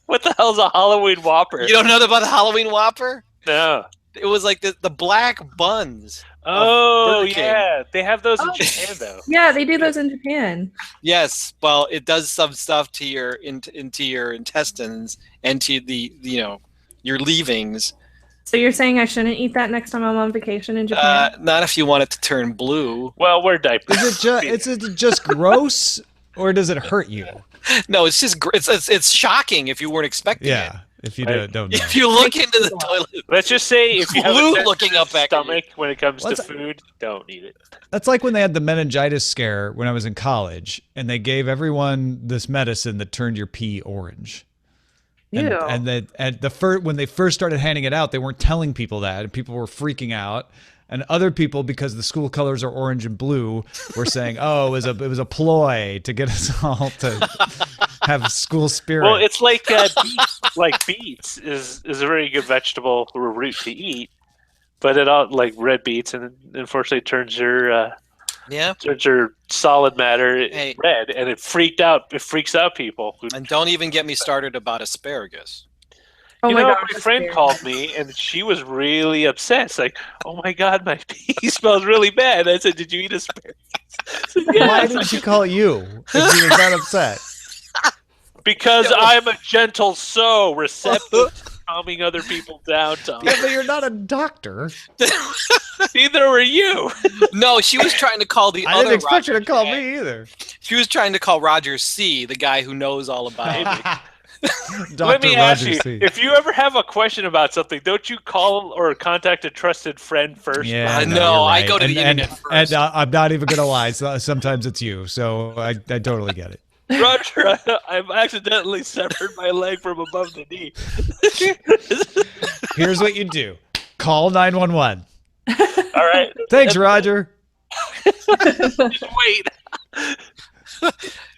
What the hell's a Halloween Whopper? You don't know about the Halloween Whopper? No. It was like the black buns. Oh, yeah. They have those in Japan, though. Yeah, they do those in Japan. Yes. Well, it does some stuff to your into your intestines and to the your leavings. So you're saying I shouldn't eat that next time I'm on vacation in Japan? Not if you want it to turn blue. Well, we're diapers. Is it just gross, or does it hurt you? No, it's just it's shocking if you weren't expecting it. If you don't know. If you look into the toilet, let's just say if you have a looking up stomach when it comes to food, don't eat it. That's like when they had the meningitis scare when I was in college, and they gave everyone this medicine that turned your pee orange. And when they first started handing it out, they weren't telling people that, and people were freaking out. And other people, because the school colors are orange and blue, were saying, "Oh, it was a ploy to get us all to have school spirit." Well, it's like beets. Like beets is a very good vegetable or root to eat, but it all like red beets, and unfortunately turns your solid matter red, and it freaks out people. And don't even get me started about asparagus. Oh my God, my friend called me, and she was really upset. It's like, oh my God, my pee smells really bad. I said, did you eat asparagus? Said, yeah. Why didn't she call you if she was that upset? Because I'm a gentle soul, receptive to calming other people down, Tom. Yeah, but you're not a doctor. Neither were you. No, she was trying to call the other. I didn't expect Roger her to call J. me either. She was trying to call Roger C., the guy who knows all about it. Let me ask you, if you ever have a question about something, don't you call or contact a trusted friend first? Yeah, no, right. I go to the internet first. And I'm not even going to lie. Sometimes it's you, so I totally get it. Roger, I've accidentally severed my leg from above the knee. Here's what you do. Call 911. All right. Thanks, Roger. Just wait.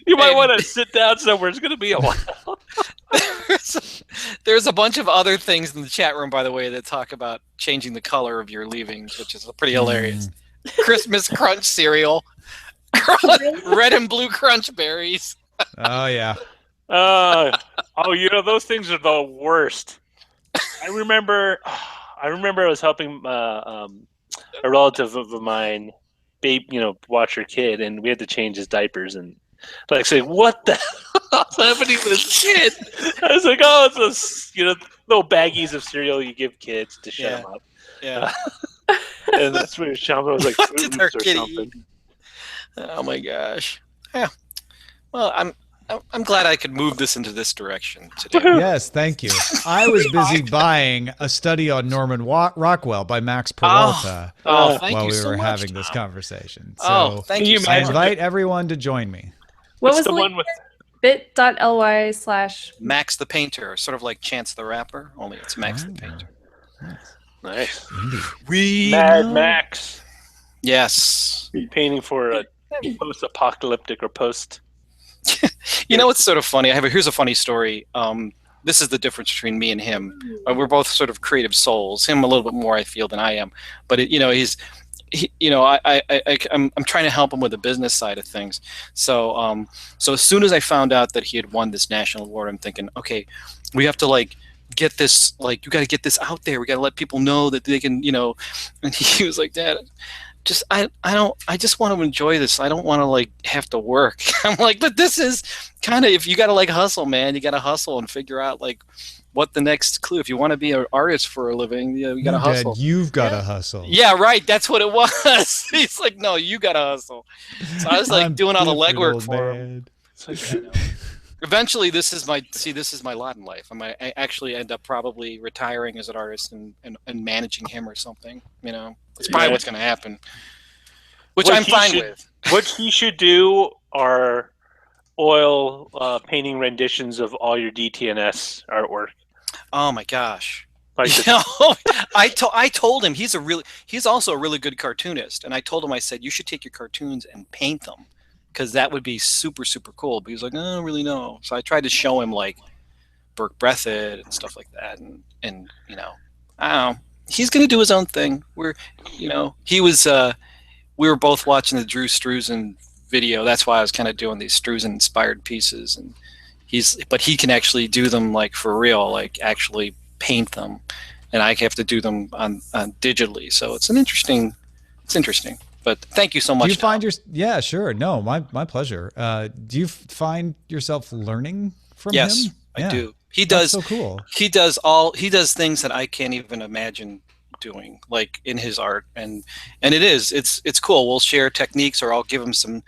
You might want to sit down somewhere. It's going to be a while. There's a bunch of other things in the chat room, by the way, that talk about changing the color of your leavings, which is pretty hilarious. Christmas Crunch cereal. Red and blue Crunch berries. Oh, yeah. Those things are the worst. I remember I was helping a relative of mine watch her kid, and we had to change his diapers, and like say, what the hell's happening with this kid? I was like, oh, it's little baggies of cereal you give kids to shut them up. Yeah. And that's what Sean was like, What did our or kid something. eat? Oh my gosh. Yeah. Well, I'm glad I could move this into this direction today. Yes, thank you. I was busy buying a study on Norman Rockwell by Max Peralta Thank while you we so were much, having Tom. this conversation. So thank you. I invite everyone to join me. What It's was the the one link? with bit.ly/ Max the Painter, sort of like Chance the Rapper, only it's Max the Painter. nice Indeed. We Mad Max. Yes. Painting for a post-apocalyptic or post. You know, it's sort of funny. Here's a funny story. This is the difference between me and him. We're both sort of creative souls. Him a little bit more, I feel, than I am. But I'm trying to help him with the business side of things. So as soon as I found out that he had won this national award, I'm thinking, okay, we have to get this, you got to get this out there. We got to let people know that they can, And he was like, Dad, I just want to enjoy this. I don't want to have to work. I'm like, but this is kind of, if you got to hustle, man, you got to hustle and figure out what the next clue. If you want to be an artist for a living, you got to hustle. Dad, you've got to hustle. Yeah, right. That's what it was. He's like, no, you got to hustle. So I was doing all the legwork for him. Eventually, this is my lot in life. I actually end up probably retiring as an artist and managing him or something. It's probably what's going to happen, which I'm fine with. What he should do are oil painting renditions of all your DTNS artwork. Oh my gosh! I told him he's also a really good cartoonist, and I told him, I said, you should take your cartoons and paint them, because that would be super, super cool. But he was like, I don't really know. So I tried to show him Burke Breathitt and stuff like that, and I don't know. He's gonna do his own thing. We were both watching the Drew Struzan video. That's why I was kind of doing these Struzan inspired pieces, and but he can actually do them for real, actually paint them, and I have to do them on digitally. So it's interesting. But thank you so much. Do you find yeah, sure. No, my pleasure. Do you find yourself learning from him? Yes, I do. He does. That's so cool. He does things that I can't even imagine doing, in his art, and it's cool. We'll share techniques, or I'll give him some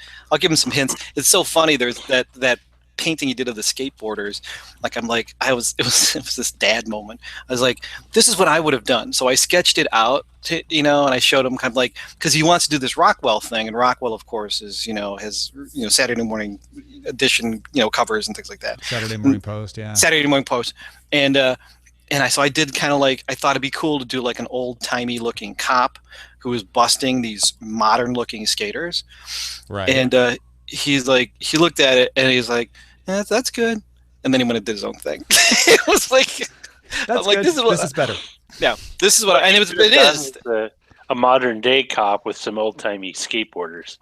hints. It's so funny. There's that painting he did of the skateboarders. It was this dad moment. I was like, this is what I would have done. So I sketched it out, and I showed him kind of because he wants to do this Rockwell thing, and Rockwell, of course, is has Saturday morning edition covers and things like that. Saturday Morning Post, yeah. Saturday Morning Post, so I did kind of I thought it'd be cool to do an old timey looking cop who was busting these modern looking skaters, right? And he looked at it and he's like, yeah, that's good. And then he went and did his own thing. It was that's good. This is better. Yeah, this is what, and it is a modern day cop with some old timey skateboarders.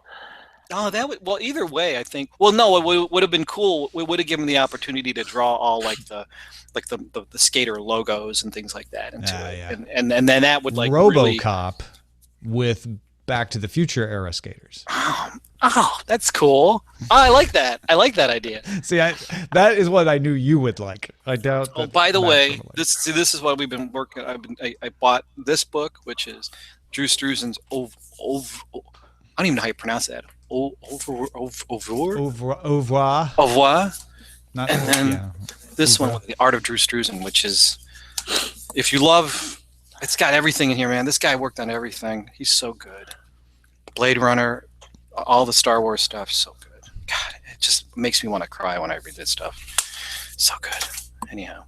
Oh, well, either way, I think. Well, no, it would have been cool. We would have given the opportunity to draw all the skater logos and things like that into it, yeah. and then that would RoboCop with Back to the Future era skaters. Oh, that's cool. Oh, I like that. I like that idea. See, that is what I knew you would like. I doubt. Oh, by the way, this is what we've been working. I bought this book, which is Drew Struzan's I don't even know how you pronounce that. Au revoir. Not, and then yeah. this one, The Art of Drew Struzan, which is, if you love, it's got everything in here, man. This guy worked on everything. He's so good. Blade Runner, all the Star Wars stuff, so good. God, it just makes me want to cry when I read this stuff. So good. Anyhow,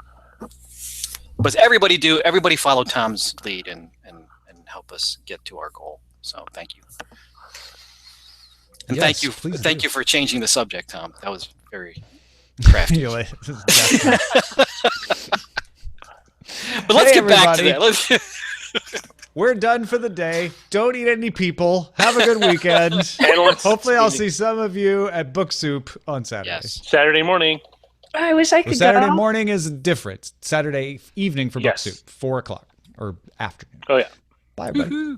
but everybody follow Tom's lead and help us get to our goal. So thank you. And Yes, thank you for changing the subject, Tom. That was very crafty. But let's get back to that. We're done for the day. Don't eat any people. Have a good weekend. Hopefully I'll see some of you at Book Soup on Saturday. Yes. Saturday morning. I wish I could Saturday go. morning is different. Saturday evening for Book Soup, 4:00 or afternoon. Oh, yeah. Bye, everybody.